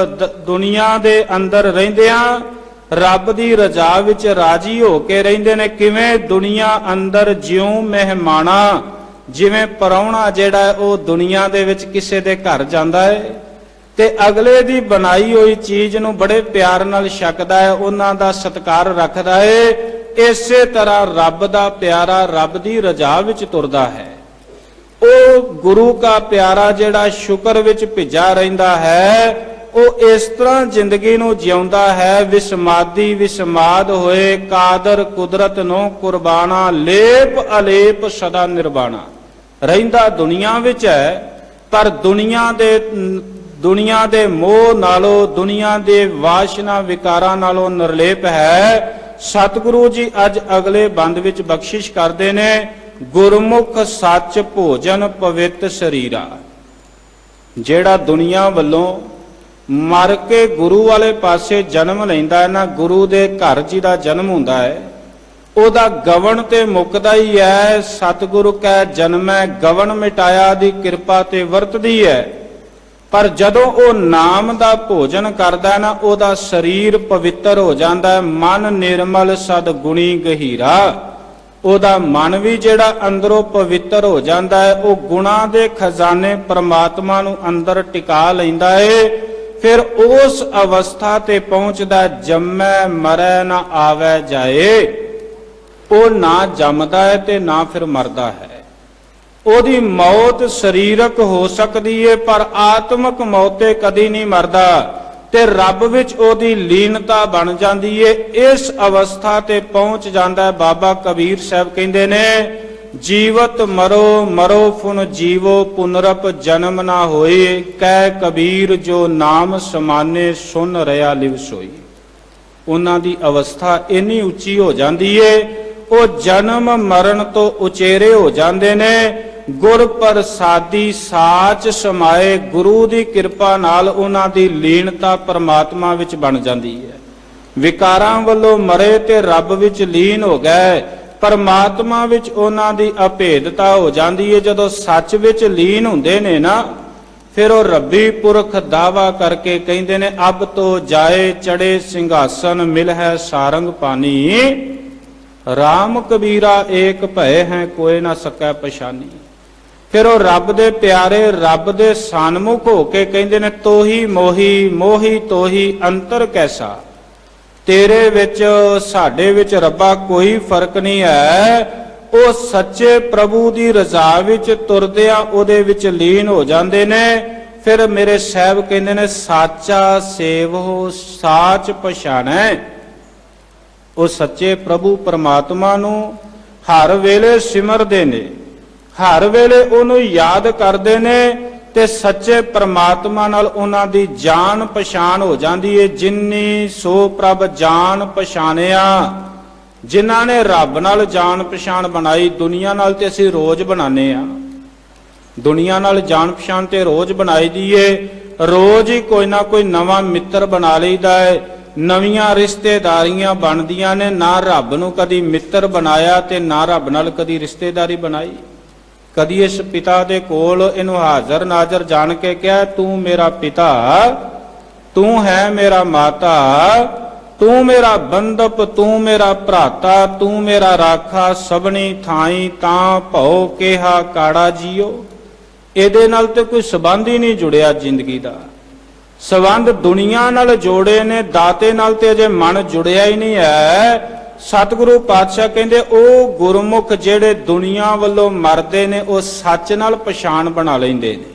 ਦੁਨੀਆ ਦੇ ਅੰਦਰ ਰਹਿੰਦਿਆਂ ਰੱਬ ਦੀ ਰਜ਼ਾ ਵਿੱਚ ਰਾਜੀ ਹੋ ਕੇ ਰਹਿੰਦੇ ਨੇ। ਕਿਵੇਂ? ਦੁਨੀਆ ਅੰਦਰ ਜਿਉਂ ਮਹਿਮਾਨਾ, ਜਿਵੇਂ ਪ੍ਰਾਹੁਣਾ ਜਿਹੜਾ ਹੈ ਉਹ ਦੁਨੀਆ ਦੇ ਵਿੱਚ ਕਿਸੇ ਦੇ ਘਰ ਜਾਂਦਾ ਹੈ ਤੇ ਅਗਲੇ ਦੀ ਬਣਾਈ ਹੋਈ ਚੀਜ਼ ਨੂੰ ਬੜੇ ਪਿਆਰ ਨਾਲ ਛਕਦਾ ਹੈ, ਉਹਨਾਂ ਦਾ ਸਤਿਕਾਰ ਰੱਖਦਾ ਹੈ। ਇਸੇ ਤਰ੍ਹਾਂ ਰੱਬ ਦਾ ਪਿਆਰਾ ਰੱਬ ਦੀ ਰਜ਼ਾ ਵਿੱਚ ਤੁਰਦਾ ਹੈ। ਉਹ ਗੁਰੂ ਦਾ ਪਿਆਰਾ ਜਿਹੜਾ ਸ਼ੁਕਰ ਵਿੱਚ ਭਿੱਜਾ ਰਹਿੰਦਾ ਹੈ, ਉਹ ਇਸ ਤਰ੍ਹਾਂ ਜ਼ਿੰਦਗੀ ਨੂੰ ਜਿਉਂਦਾ ਹੈ। ਵਿਸਮਾਦੀ ਵਿਸਮਾਦ ਹੋਏ, ਕਾਦਰ ਕੁਦਰਤ ਨੂੰ ਕੁਰਬਾਨਾ। ਲੇਪ ਅਲੇਪ ਸਦਾ ਨਿਰਵਾਣਾ। ਰਹਿੰਦਾ ਦੁਨੀਆ ਵਿੱਚ ਹੈ, ਪਰ ਦੁਨੀਆ ਦੇ ਮੋਹ ਨਾਲੋਂ, ਦੁਨੀਆ ਦੇ ਵਾਸ਼ਨਾ ਵਿਕਾਰਾਂ ਨਾਲੋਂ ਨਿਰਲੇਪ ਹੈ। ਸਤਿਗੁਰੂ ਜੀ ਅੱਜ ਅਗਲੇ ਬੰਦ ਵਿੱਚ ਬਖਸ਼ਿਸ਼ ਕਰਦੇ ਨੇ, ਗੁਰਮੁਖ ਸੱਚ ਭੋਜਨ ਪਵਿੱਤ ਸਰੀਰਾ। ਜਿਹੜਾ ਦੁਨੀਆ ਵੱਲੋਂ ਮਰ ਕੇ ਗੁਰੂ ਵਾਲੇ ਪਾਸੇ ਜਨਮ ਲੈਂਦਾ ਹੈ ਨਾ, ਗੁਰੂ ਦੇ ਘਰ ਜੀ ਦਾ ਜਨਮ ਹੁੰਦਾ ਹੈ, ਉਹਦਾ ਗਵਨ ਤੇ ਮੁੱਕਦਾ ਹੀ ਹੈ। ਸਤਿਗੁਰੂ ਕੈ ਜਨਮੈ ਗਵਨ ਮਿਟਾਇਆ ਦੀ ਕਿਰਪਾ ਤੇ ਵਰਤਦੀ ਹੈ। ਪਰ ਜਦੋਂ ਉਹ ਨਾਮ ਦਾ ਭੋਜਨ ਕਰਦਾ ਨਾ, ਉਹਦਾ ਸਰੀਰ ਪਵਿੱਤਰ ਹੋ ਜਾਂਦਾ ਹੈ। ਮਨ ਨਿਰਮਲ ਸਦ ਗੁਣੀ ਗਹੀਰਾ। ਉਹਦਾ ਮਨ ਵੀ ਜਿਹੜਾ ਅੰਦਰੋਂ ਪਵਿੱਤਰ ਹੋ ਜਾਂਦਾ ਹੈ। ਉਹ ਗੁਣਾਂ ਦੇ ਖਜ਼ਾਨੇ ਪ੍ਰਮਾਤਮਾ ਨੂੰ ਅੰਦਰ ਟਿਕਾ ਲੈਂਦਾ ਹੈ। ਫਿਰ ਉਸ ਅਵਸਥਾ ਤੇ ਪਹੁੰਚਦਾ, ਜੰਮੈ ਮਰੈ ਨਾ ਆਵੈ ਜਾਏ। ਉਹ ਨਾ ਜੰਮਦਾ ਹੈ ਤੇ ਨਾ ਫਿਰ ਮਰਦਾ ਹੈ। ਉਹਦੀ ਮੌਤ ਸਰੀਰਕ ਹੋ ਸਕਦੀ ਹੈ, ਪਰ ਆਤਮਿਕ ਮੌਤ ਤੇ ਕਦੀ ਨਹੀਂ ਮਰਦਾ ਤੇ ਰੱਬ ਵਿੱਚ ਉਹਦੀ ਲੀਨਤਾ ਬਣ ਜਾਂਦੀ ਹੈ। ਇਸ ਅਵਸਥਾ ਤੇ ਪਹੁੰਚ ਜਾਂਦਾ ਹੈ। ਬਾਬਾ ਕਬੀਰ ਸਾਹਿਬ ਕਹਿੰਦੇ ਨੇ, ਜੀਵਤ ਮਰੋ ਮਰੋ ਫੁਨ ਜੀਵੋ, ਪੁਨਰਪ ਜਨਮ ਨਾ ਹੋਏ। ਕਹਿ ਕਬੀਰ ਜੋ ਨਾਮ ਸਮਾਨੇ, ਸੁਨ ਰਿਆ ਲਿਵ ਸੋਈ। ਉਹਨਾਂ ਦੀ ਅਵਸਥਾ ਇੰਨੀ ਉੱਚੀ ਹੋ ਜਾਂਦੀ ਏ, ਉਹ ਜਨਮ ਮਰਨ ਤੋਂ ਉਚੇਰੇ ਹੋ ਜਾਂਦੇ ਨੇ। ਗੁਰ ਪ੍ਰਸਾਦੀ ਸਾਚ ਸਮਾਏ। ਗੁਰੂ ਦੀ ਕਿਰਪਾ ਨਾਲ ਉਹਨਾਂ ਦੀ ਲੀਨਤਾ ਪਰਮਾਤਮਾ ਵਿੱਚ ਬਣ ਜਾਂਦੀ ਹੈ। ਵਿਕਾਰਾਂ ਵੱਲੋਂ ਮਰੇ ਤੇ ਰੱਬ ਵਿੱਚ ਲੀਨ ਹੋ ਗਏ। ਪਰਮਾਤਮਾ ਵਿੱਚ ਉਹਨਾਂ ਦੀ ਅਭੇਦਤਾ ਹੋ ਜਾਂਦੀ ਹੈ। ਜਦੋਂ ਸੱਚ ਵਿੱਚ ਲੀਨ ਹੁੰਦੇ ਨੇ ਨਾ, ਫਿਰ ਉਹ ਰੱਬੀ ਪੁਰਖ ਦਾਵਾ ਕਰਕੇ ਕਹਿੰਦੇ ਨੇ ਅਬ ਤੋ ਜਾਏ ਚੜੇ ਸਿੰਘਾਸਨ ਮਿਲ ਹੈ ਸਾਰੰਗ ਪਾਨੀ, RAM ਕਬੀਰਾ ਏਕ ਭੈ ਹੈ ਕੋਏ ਨਾ ਸਕੈ ਪਛਾਨੀ। ਫਿਰ ਉਹ ਰੱਬ ਦੇ ਪਿਆਰੇ ਰੱਬ ਦੇ ਸਨਮੁਖ ਹੋ ਕੇ ਕਹਿੰਦੇ ਨੇ ਤੋਹੀ ਮੋਹੀ ਮੋਹੀ ਤੋਹੀ ਅੰਤਰ ਕੈਸਾ, ਤੇਰੇ ਵਿੱਚ ਸਾਡੇ ਵਿੱਚ ਰੱਬਾ ਕੋਈ ਫਰਕ ਨਹੀਂ ਹੈ। ਉਹ ਸੱਚੇ ਪ੍ਰਭੂ ਦੀ ਰਜ਼ਾ ਵਿੱਚ ਤੁਰਦਿਆਂ ਉਹਦੇ ਵਿੱਚ ਲੀਨ ਹੋ ਜਾਂਦੇ ਨੇ। ਫਿਰ ਮੇਰੇ ਸਾਹਿਬ ਕਹਿੰਦੇ ਨੇ ਸਾਚਾ ਸੇਵੋ ਸਾਚ ਪਛਾਣੈ। ਉਹ ਸੱਚੇ ਪ੍ਰਭੂ ਪਰਮਾਤਮਾ ਨੂੰ ਹਰ ਵੇਲੇ ਸਿਮਰਦੇ ਨੇ, ਹਰ ਵੇਲੇ ਉਹਨੂੰ ਯਾਦ ਕਰਦੇ ਨੇ ਤੇ ਸੱਚੇ ਪ੍ਰਮਾਤਮਾ ਨਾਲ ਉਹਨਾਂ ਦੀ ਜਾਣ ਪਛਾਣ ਹੋ ਜਾਂਦੀ ਏ। ਜਿਨਨੀ ਸੋ ਪ੍ਰਭ ਜਾਣ ਪਛਾਣਿਆ, ਜਿਨ੍ਹਾਂ ਨੇ ਰੱਬ ਨਾਲ ਜਾਣ ਪਛਾਣ ਬਣਾਈ। ਦੁਨੀਆ ਨਾਲ ਤੇ ਅਸੀਂ ਰੋਜ਼ ਬਣਾਉਂਦੇ ਆ, ਦੁਨੀਆ ਨਾਲ ਜਾਣ ਪਛਾਣ ਤੇ ਰੋਜ਼ ਬਣਾਈ ਦੀ ਏ। ਰੋਜ਼ ਹੀ ਕੋਈ ਨਾ ਕੋਈ ਨਵਾਂ ਮਿੱਤਰ ਬਣਾ ਲਈਦਾ ਹੈ, ਨਵੀਆਂ ਰਿਸ਼ਤੇਦਾਰੀਆਂ ਬਣਦੀਆਂ ਨੇ। ਨਾ ਰੱਬ ਨੂੰ ਕਦੀ ਮਿੱਤਰ ਬਣਾਇਆ ਤੇ ਨਾ ਰੱਬ ਨਾਲ ਕਦੀ ਰਿਸ਼ਤੇਦਾਰੀ ਬਣਾਈ। ਕਦੀ ਇਸ ਪਿਤਾ ਦੇ ਕੋਲ ਇਹਨੂੰ ਹਾਜ਼ਰ ਨਾਜ਼ਰ ਜਾਣ ਕੇ ਕਿਹਾ ਤੂੰ ਮੇਰਾ ਪਿਤਾ, ਤੂੰ ਹੈ ਮੇਰਾ ਮਾਤਾ, ਤੂੰ ਮੇਰਾ ਬੰਧਪ, ਤੂੰ ਮੇਰਾ ਭਰਾਤਾ, ਤੂੰ ਮੇਰਾ ਰਾਖਾ, ਸਭਨੀ ਥਾਈ ਤਾਂ ਭਉ ਕਿਹਾ ਕਾੜਾ ਜੀਓ। ਇਹਦੇ ਨਾਲ ਤੇ ਕੋਈ ਸੰਬੰਧ ਹੀ ਨਹੀਂ ਜੁੜਿਆ ਜ਼ਿੰਦਗੀ ਦਾ। ਸੰਬੰਧ ਦੁਨੀਆ ਨਾਲ ਜੋੜੇ ਨੇ, ਦਾਤੇ ਨਾਲ ਤੇ ਅਜੇ ਮਨ ਜੁੜਿਆ ਹੀ ਨਹੀਂ ਹੈ। ਸਤਿਗੁਰੂ ਪਾਤਸ਼ਾਹ ਕਹਿੰਦੇ ਉਹ ਗੁਰਮੁਖ ਜਿਹੜੇ ਦੁਨੀਆ ਵੱਲੋਂ ਮਰਦੇ ਨੇ ਉਹ ਸੱਚ ਨਾਲ ਪਛਾਣ ਬਣਾ ਲੈਂਦੇ ਨੇ,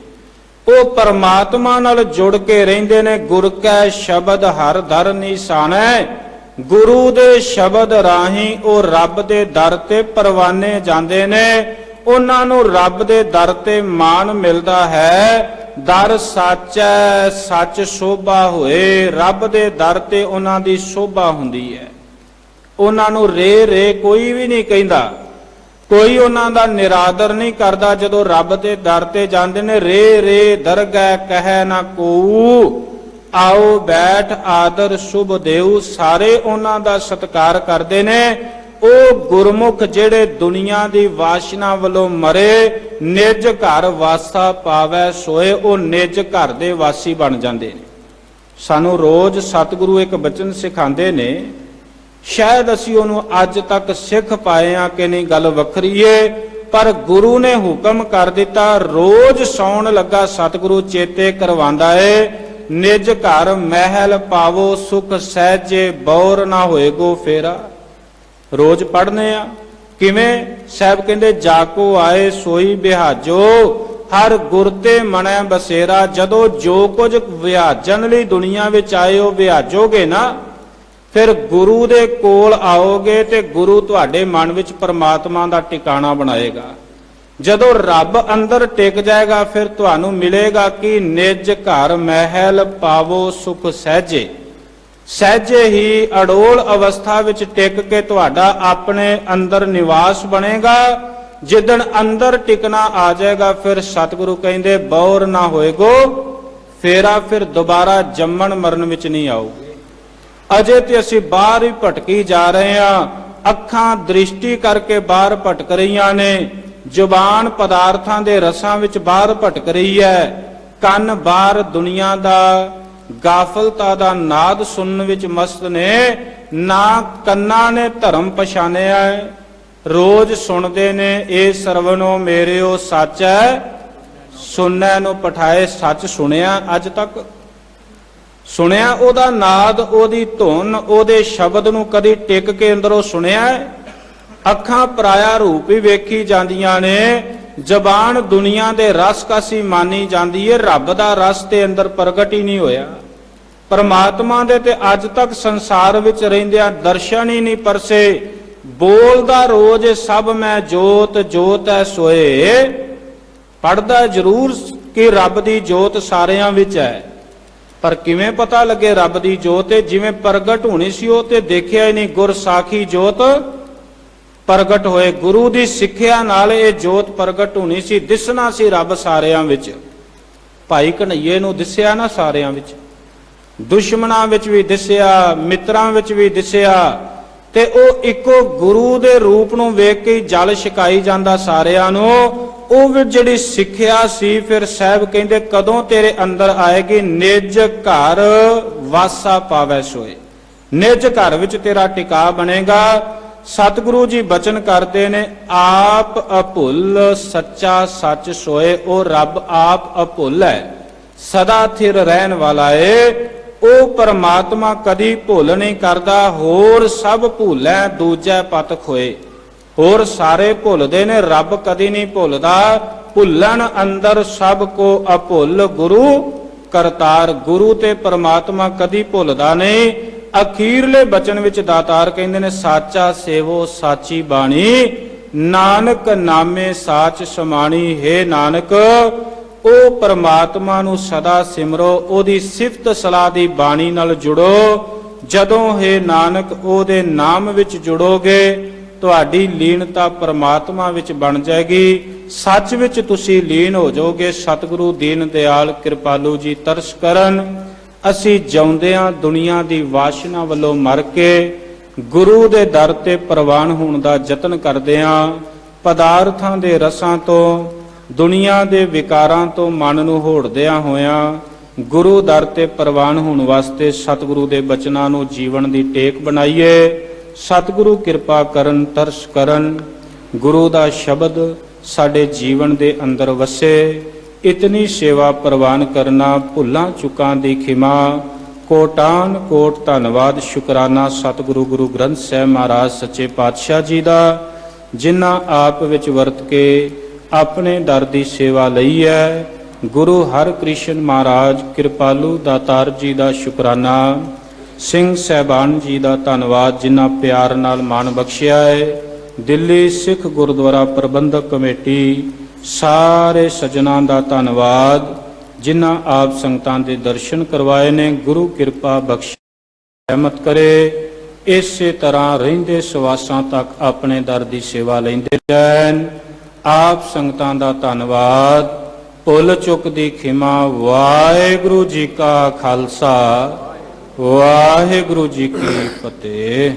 ਉਹ ਪਰਮਾਤਮਾ ਨਾਲ ਜੁੜ ਕੇ ਰਹਿੰਦੇ ਨੇ। ਗੁਰ ਕੈ ਸ਼ਬਦ ਹਰ ਦਰ ਨਿਸ਼ਾਨੈ, ਗੁਰੂ ਦੇ ਸ਼ਬਦ ਰਾਹੀਂ ਉਹ ਰੱਬ ਦੇ ਦਰ ਤੇ ਪਰਵਾਨੇ ਜਾਂਦੇ ਨੇ। ਉਹਨਾਂ ਨੂੰ ਰੱਬ ਦੇ ਦਰ ਤੇ ਮਾਣ ਮਿਲਦਾ ਹੈ। ਦਰ ਸੱਚੈ ਸੱਚ ਸ਼ੋਭਾ ਹੋਏ, ਰੱਬ ਦੇ ਦਰ ਤੇ ਉਹਨਾਂ ਦੀ ਸ਼ੋਭਾ ਹੁੰਦੀ ਹੈ। ਉਹਨਾਂ ਨੂੰ ਰੇ ਕੋਈ ਵੀ ਨਹੀਂ ਕਹਿੰਦਾ, ਕੋਈ ਉਹਨਾਂ ਦਾ ਨਿਰਾਦਰ ਨਹੀਂ ਕਰਦਾ। ਜਦੋਂ ਰੱਬ ਦੇ ਦਰ ਤੇ ਜਾਂਦੇ ਨੇ ਰੇ ਦਰਗਹਿ ਕਹਿ ਨਾ ਕੋਊ, ਆਓ ਬੈਠ ਆਦਰ ਸ਼ੁਭ ਦੇਉ, ਸਾਰੇ ਉਹਨਾਂ ਦਾ ਸਤਿਕਾਰ ਕਰਦੇ ਨੇ। ਉਹ ਗੁਰਮੁਖ ਜਿਹੜੇ ਦੁਨੀਆ ਦੀ ਵਾਸ਼ਨਾ ਵੱਲੋਂ ਮਰੇ, ਨਿਜ ਘਰ ਵਾਸਾ ਪਾਵੈ ਸੋਏ, ਉਹ ਨਿਜ ਘਰ ਦੇ ਵਾਸੀ ਬਣ ਜਾਂਦੇ ਨੇ। ਸਾਨੂੰ ਰੋਜ਼ ਸਤਿਗੁਰੂ ਇੱਕ ਬਚਨ ਸਿਖਾਉਂਦੇ ਨੇ, ਸ਼ਾਇਦ ਅਸੀਂ ਉਹਨੂੰ ਅੱਜ ਤੱਕ ਸਿੱਖ ਪਾਏ ਆ ਕਿ ਨਹੀਂ ਗੱਲ ਵੱਖਰੀ ਏ, ਪਰ ਗੁਰੂ ਨੇ ਹੁਕਮ ਕਰ ਦਿੱਤਾ। ਰੋਜ਼ ਸੌਣ ਲੱਗਾ ਸਤਿਗੁਰੂ ਚੇਤੇ ਕਰਵਾਉਂਦਾ ਏ, ਨਿਜ ਘਰ ਮਹਿਲ ਪਾਵੋ ਸੁਖ ਸਹਿਜੇ, ਬੌਰ ਨਾ ਹੋਏਗੋ ਫੇਰਾ। ਰੋਜ਼ ਪੜ੍ਹਨੇ ਆ ਕਿਵੇਂ? ਸਾਹਿਬ ਕਹਿੰਦੇ ਜਾਕੋ ਆਏ ਸੋਈ ਬਿਹਾਜੋ, ਹਰ ਗੁਰ ਤੇ ਮਨੈ ਬਸੇਰਾ। ਜਦੋਂ ਜੋ ਕੁਝ ਵਿਆਜਣ ਲਈ ਦੁਨੀਆ ਵਿੱਚ ਆਏ ਹੋ ਵਿਆਜੋਗੇ ਨਾ, ਫਿਰ ਗੁਰੂ ਦੇ ਕੋਲ ਆਓਗੇ ਤੇ ਗੁਰੂ ਤੁਹਾਡੇ ਮਨ ਵਿੱਚ ਪਰਮਾਤਮਾ ਦਾ ਟਿਕਾਣਾ ਬਣਾਏਗਾ। ਜਦੋਂ ਰੱਬ ਅੰਦਰ ਟਿਕ ਜਾਏਗਾ ਫਿਰ ਤੁਹਾਨੂੰ ਮਿਲੇਗਾ ਕਿ ਨਿਜ ਘਰ ਮਹਿਲ ਪਾਵੋ ਸੁਖ ਸਹਿਜੇ। ਸਹਿਜੇ ਹੀ ਅਡੋਲ ਅਵਸਥਾ ਵਿੱਚ ਟਿਕ ਕੇ ਤੁਹਾਡਾ ਆਪਣੇ ਅੰਦਰ ਨਿਵਾਸ ਬਣੇਗਾ। ਜਿੱਦਣ ਅੰਦਰ ਟਿਕਣਾ ਆ ਜਾਏਗਾ ਫਿਰ ਸਤਿਗੁਰੂ ਕਹਿੰਦੇ ਬੌਰ ਨਾ ਹੋਏਗੋ ਫੇਰਾ, ਫਿਰ ਦੁਬਾਰਾ ਜੰਮਣ ਮਰਨ ਵਿੱਚ ਨਹੀਂ ਆਓਗੇ। ਅਜੇ ਤੇ ਅਸੀਂ ਬਾਹਰ ਹੀ ਭਟਕੀ ਜਾ ਰਹੇ ਹਾਂ, ਅੱਖਾਂ ਦ੍ਰਿਸ਼ਟੀ ਕਰਕੇ ਬਾਹਰ ਭਟਕ ਰਹੀਆਂ ਨੇ, ਜ਼ੁਬਾਨ ਪਦਾਰਥਾਂ ਦੇ ਰਸਾਂ ਵਿੱਚ ਬਾਹਰ ਭਟਕ ਰਹੀ ਹੈ, ਕੰਨ ਬਾਹਰ ਦੁਨੀਆ ਦਾ ਗਾਫਲਤਾ ਦਾ ਨਾਦ ਸੁਣਨ ਵਿੱਚ ਮਸਤ ਨੇ, ਨਾ ਕੰਨਾਂ ਨੇ ਧਰਮ ਪਛਾਣਿਆ ਹੈ। ਰੋਜ਼ ਸੁਣਦੇ ਨੇ ਇਹ ਸਰਵਨੋ ਮੇਰਿਓ ਸੱਚ ਹੈ, ਸੁਣਨ ਨੂੰ ਪਠਾਏ। ਸੱਚ ਸੁਣਿਆ ਅੱਜ ਤੱਕ? ਸੁਣਿਆ ਉਹਦਾ ਨਾਦ, ਉਹਦੀ ਧੁਨ, ਉਹਦੇ ਸ਼ਬਦ ਨੂੰ ਕਦੀ ਟਿਕ ਕੇ ਅੰਦਰੋਂ ਸੁਣਿਆ? ਅੱਖਾਂ ਪਰਾਇਆ ਰੂਪ ਹੀ ਵੇਖੀ ਜਾਂਦੀਆਂ ਨੇ, ਜ਼ਬਾਨ ਦੁਨੀਆ ਦੇ ਰਸ ਕਾਸੀ ਮਾਨੀ ਜਾਂਦੀ ਹੈ, ਰੱਬ ਦਾ ਰਸ ਤੇ ਅੰਦਰ ਪ੍ਰਗਟ ਹੀ ਨਹੀਂ ਹੋਇਆ। ਪਰਮਾਤਮਾ ਦੇ ਤੇ ਅੱਜ ਤੱਕ ਸੰਸਾਰ ਵਿੱਚ ਰਹਿੰਦਿਆਂ ਦਰਸ਼ਨ ਹੀ ਨਹੀਂ ਪਰਸੇ। ਬੋਲਦਾ ਰੋਜ਼ ਸਭ ਮੈਂ ਜੋਤ ਜੋਤ ਹੈ ਸੋਏ, ਪੜਦਾ ਜ਼ਰੂਰ ਕਿ ਰੱਬ ਦੀ ਜੋਤ ਸਾਰਿਆਂ ਵਿੱਚ ਹੈ, ਪਰ ਕਿਵੇਂ ਪਤਾ ਲੱਗੇ ਰੱਬ ਦੀ ਜੋਤ ਹੈ? ਜਿਵੇਂ ਪ੍ਰਗਟ ਹੋਣੀ ਸੀ ਉਹ ਤੇ ਦੇਖਿਆ ਹੀ ਨਹੀਂ। ਗੁਰ ਸਾਖੀ ਜੋਤ ਪ੍ਰਗਟ ਹੋਏ, ਗੁਰੂ ਦੀ ਸਿੱਖਿਆ ਨਾਲ ਇਹ ਜੋਤ ਪ੍ਰਗਟ ਹੋਣੀ ਸੀ, ਦਿਸਣਾ ਸੀ ਰੱਬ ਸਾਰਿਆਂ ਵਿੱਚ। ਭਾਈ ਕਨ੍ਹਈਏ ਨੂੰ ਦਿਸਿਆ ਨਾ ਸਾਰਿਆਂ ਵਿੱਚ, ਦੁਸ਼ਮਣਾਂ ਵਿੱਚ ਵੀ ਦਿਸਿਆ, ਮਿੱਤਰਾਂ ਵਿੱਚ ਵੀ ਦਿਸਿਆ, ਤੇ ਉਹ ਇੱਕੋ ਗੁਰੂ ਦੇ ਰੂਪ ਨੂੰ ਵੇਖ ਕੇ ਜਲ ਛਕਾਈ ਜਾਂਦਾ ਸਾਰਿਆਂ ਨੂੰ। ਉਹ ਵੀ ਜਿਹੜੀ ਸਿੱਖਿਆ ਸੀ, ਫਿਰ ਸਾਹਿਬ ਕਹਿੰਦੇ ਕਦੋਂ ਤੇਰੇ ਅੰਦਰ ਆਏਗੀ, ਨਿਜ ਘਰ ਵਾਸਾ ਪਾਵੈ ਸੋਏ। ਨਿਜ ਘਰ ਵਿੱਚ ਤੇਰਾ ਟਿਕਾ ਬਣੇਗਾ। ਸਤਿਗੁਰੂ ਜੀ ਬਚਨ ਕਰਦੇ ਨੇ, ਆਪ ਅਭੁੱਲ ਸੱਚਾ ਸੱਚ ਸੋਏ। ਉਹ ਰੱਬ ਆਪ ਅਭੁੱਲ ਹੈ, ਸਦਾ ਥਿਰ ਰਹਿਣ ਵਾਲਾ ਏ। ਉਹ ਪਰਮਾਤਮਾ ਕਦੀ ਭੁੱਲ ਨਹੀਂ ਕਰਦਾ। ਹੋਰ ਸਭ ਭੁੱਲੈ ਦੂਜੈ ਪਤ ਖੋਏ। ਹੋਰ ਸਾਰੇ ਭੁੱਲਦੇ ਨੇ, ਰੱਬ ਕਦੀ ਨਹੀਂ ਭੁੱਲਦਾ। ਭੁੱਲਣ ਅੰਦਰ ਸਭ ਕੋ ਅਭੁੱਲ ਗੁਰੂ ਕਰਤਾਰ। ਗੁਰੂ ਤੇ ਪਰਮਾਤਮਾ ਕਦੀ ਭੁੱਲਦਾ ਨਹੀਂ। ਅਖੀਰਲੇ ਬਚਨ ਵਿੱਚ ਦਾਤਾਰ ਕਹਿੰਦੇ ਨੇ, ਸਾਚਾ ਸੇਵੋ ਸਾਚੀ ਬਾਣੀ, ਨਾਨਕ ਨਾਮੇ ਸਾਚ ਸਮਾਣੀ। ਹੈ ਨਾਨਕ, ਉਹ ਪਰਮਾਤਮਾ ਨੂੰ ਸਦਾ ਸਿਮਰੋ, ਉਹਦੀ ਸਿਫਤ ਸਲਾਹ ਦੀ ਬਾਣੀ ਨਾਲ ਜੁੜੋ। ਜਦੋਂ ਹੈ ਨਾਨਕ ਉਹਦੇ ਨਾਮ ਵਿੱਚ ਜੁੜੋਗੇ, ਤੁਹਾਡੀ ਲੀਨਤਾ ਪਰਮਾਤਮਾ ਵਿੱਚ ਬਣ ਜਾਏਗੀ। ਸੱਚ ਵਿੱਚ ਤੁਸੀਂ ਲੀਨ ਹੋ ਜਾਓਗੇ। ਸਤਿਗੁਰੂ ਦੀਨ ਦਿਆਲ ਕਿਰਪਾਲੂ ਜੀ ਤਰਸ ਕਰਨ। ਅਸੀਂ ਜਿਉਂਦਿਆਂ ਦੁਨੀਆ ਦੀ ਵਾਸ਼ਨਾ ਵੱਲੋਂ ਮਰ ਕੇ ਗੁਰੂ ਦੇ ਦਰ ਤੇ ਪ੍ਰਵਾਨ ਹੋਣ ਦਾ ਯਤਨ ਕਰਦੇ ਹਾਂ। ਪਦਾਰਥਾਂ ਦੇ ਰਸਾਂ ਤੋਂ, ਦੁਨੀਆ ਦੇ ਵਿਕਾਰਾਂ ਤੋਂ ਮਨ ਨੂੰ ਹੋੜਦਿਆਂ ਹੋਇਆਂ ਗੁਰੂ ਦਰ ਤੇ ਪ੍ਰਵਾਨ ਹੋਣ ਵਾਸਤੇ ਸਤਿਗੁਰੂ ਦੇ ਬਚਨਾਂ ਨੂੰ ਜੀਵਨ ਦੀ ਟੇਕ ਬਣਾਈਏ। ਸਤਿਗੁਰੂ ਕਿਰਪਾ ਕਰਨ, ਤਰਸ ਕਰਨ, ਗੁਰੂ ਦਾ ਸ਼ਬਦ ਸਾਡੇ ਜੀਵਨ ਦੇ ਅੰਦਰ ਵਸੇ। ਇਤਨੀ ਸੇਵਾ ਪ੍ਰਵਾਨ ਕਰਨਾ, ਭੁੱਲਾਂ ਚੁੱਕਾਂ ਦੀ ਖਿਮਾ। ਕੋਟਾਨ ਕੋਟ ਧੰਨਵਾਦ ਸ਼ੁਕਰਾਨਾ ਸਤਿਗੁਰੂ ਗੁਰੂ ਗ੍ਰੰਥ ਸਾਹਿਬ ਮਹਾਰਾਜ ਸੱਚੇ ਪਾਤਸ਼ਾਹ ਜੀ ਦਾ, ਜਿਨ੍ਹਾਂ ਆਪ ਵਿੱਚ ਵਰਤ ਕੇ ਆਪਣੇ ਦਰ ਦੀ ਸੇਵਾ ਲਈ ਹੈ। ਗੁਰੂ ਹਰਿਕ੍ਰਿਸ਼ਨ ਮਹਾਰਾਜ ਕਿਰਪਾਲੂ ਦਾਤਾਰ ਜੀ ਦਾ ਸ਼ੁਕਰਾਨਾ। ਸਿੰਘ ਸਹਿਬਾਨ ਜੀ ਦਾ ਧੰਨਵਾਦ, ਜਿਨ੍ਹਾਂ ਪਿਆਰ ਨਾਲ ਮਾਣ ਬਖਸ਼ਿਆ ਹੈ। ਦਿੱਲੀ ਸਿੱਖ ਗੁਰਦੁਆਰਾ ਪ੍ਰਬੰਧਕ ਕਮੇਟੀ, ਸਾਰੇ ਸੱਜਣਾਂ ਦਾ ਧੰਨਵਾਦ, ਜਿਨ੍ਹਾਂ ਆਪ ਸੰਗਤਾਂ ਦੇ ਦਰਸ਼ਨ ਕਰਵਾਏ ਨੇ। ਗੁਰੂ ਕਿਰਪਾ ਬਖਸ਼ ਰਹਿਮਤ ਕਰੇ। ਇਸੇ ਤਰ੍ਹਾਂ ਰਹਿੰਦੇ ਸਵਾਸਾਂ ਤੱਕ ਆਪਣੇ ਦਰ ਦੀ ਸੇਵਾ ਲੈਂਦੇ ਰਹਿਣ। ਆਪ ਸੰਗਤਾਂ ਦਾ ਧੰਨਵਾਦ। ਭੁੱਲ ਚੁੱਕ ਦੀ ਖਿਮਾ। ਵਾਹਿਗੁਰੂ ਜੀ ਕਾ ਖਾਲਸਾ, ਵਾਹਿਗੁਰੂ ਜੀ ਕੀ ਫਤਿਹ।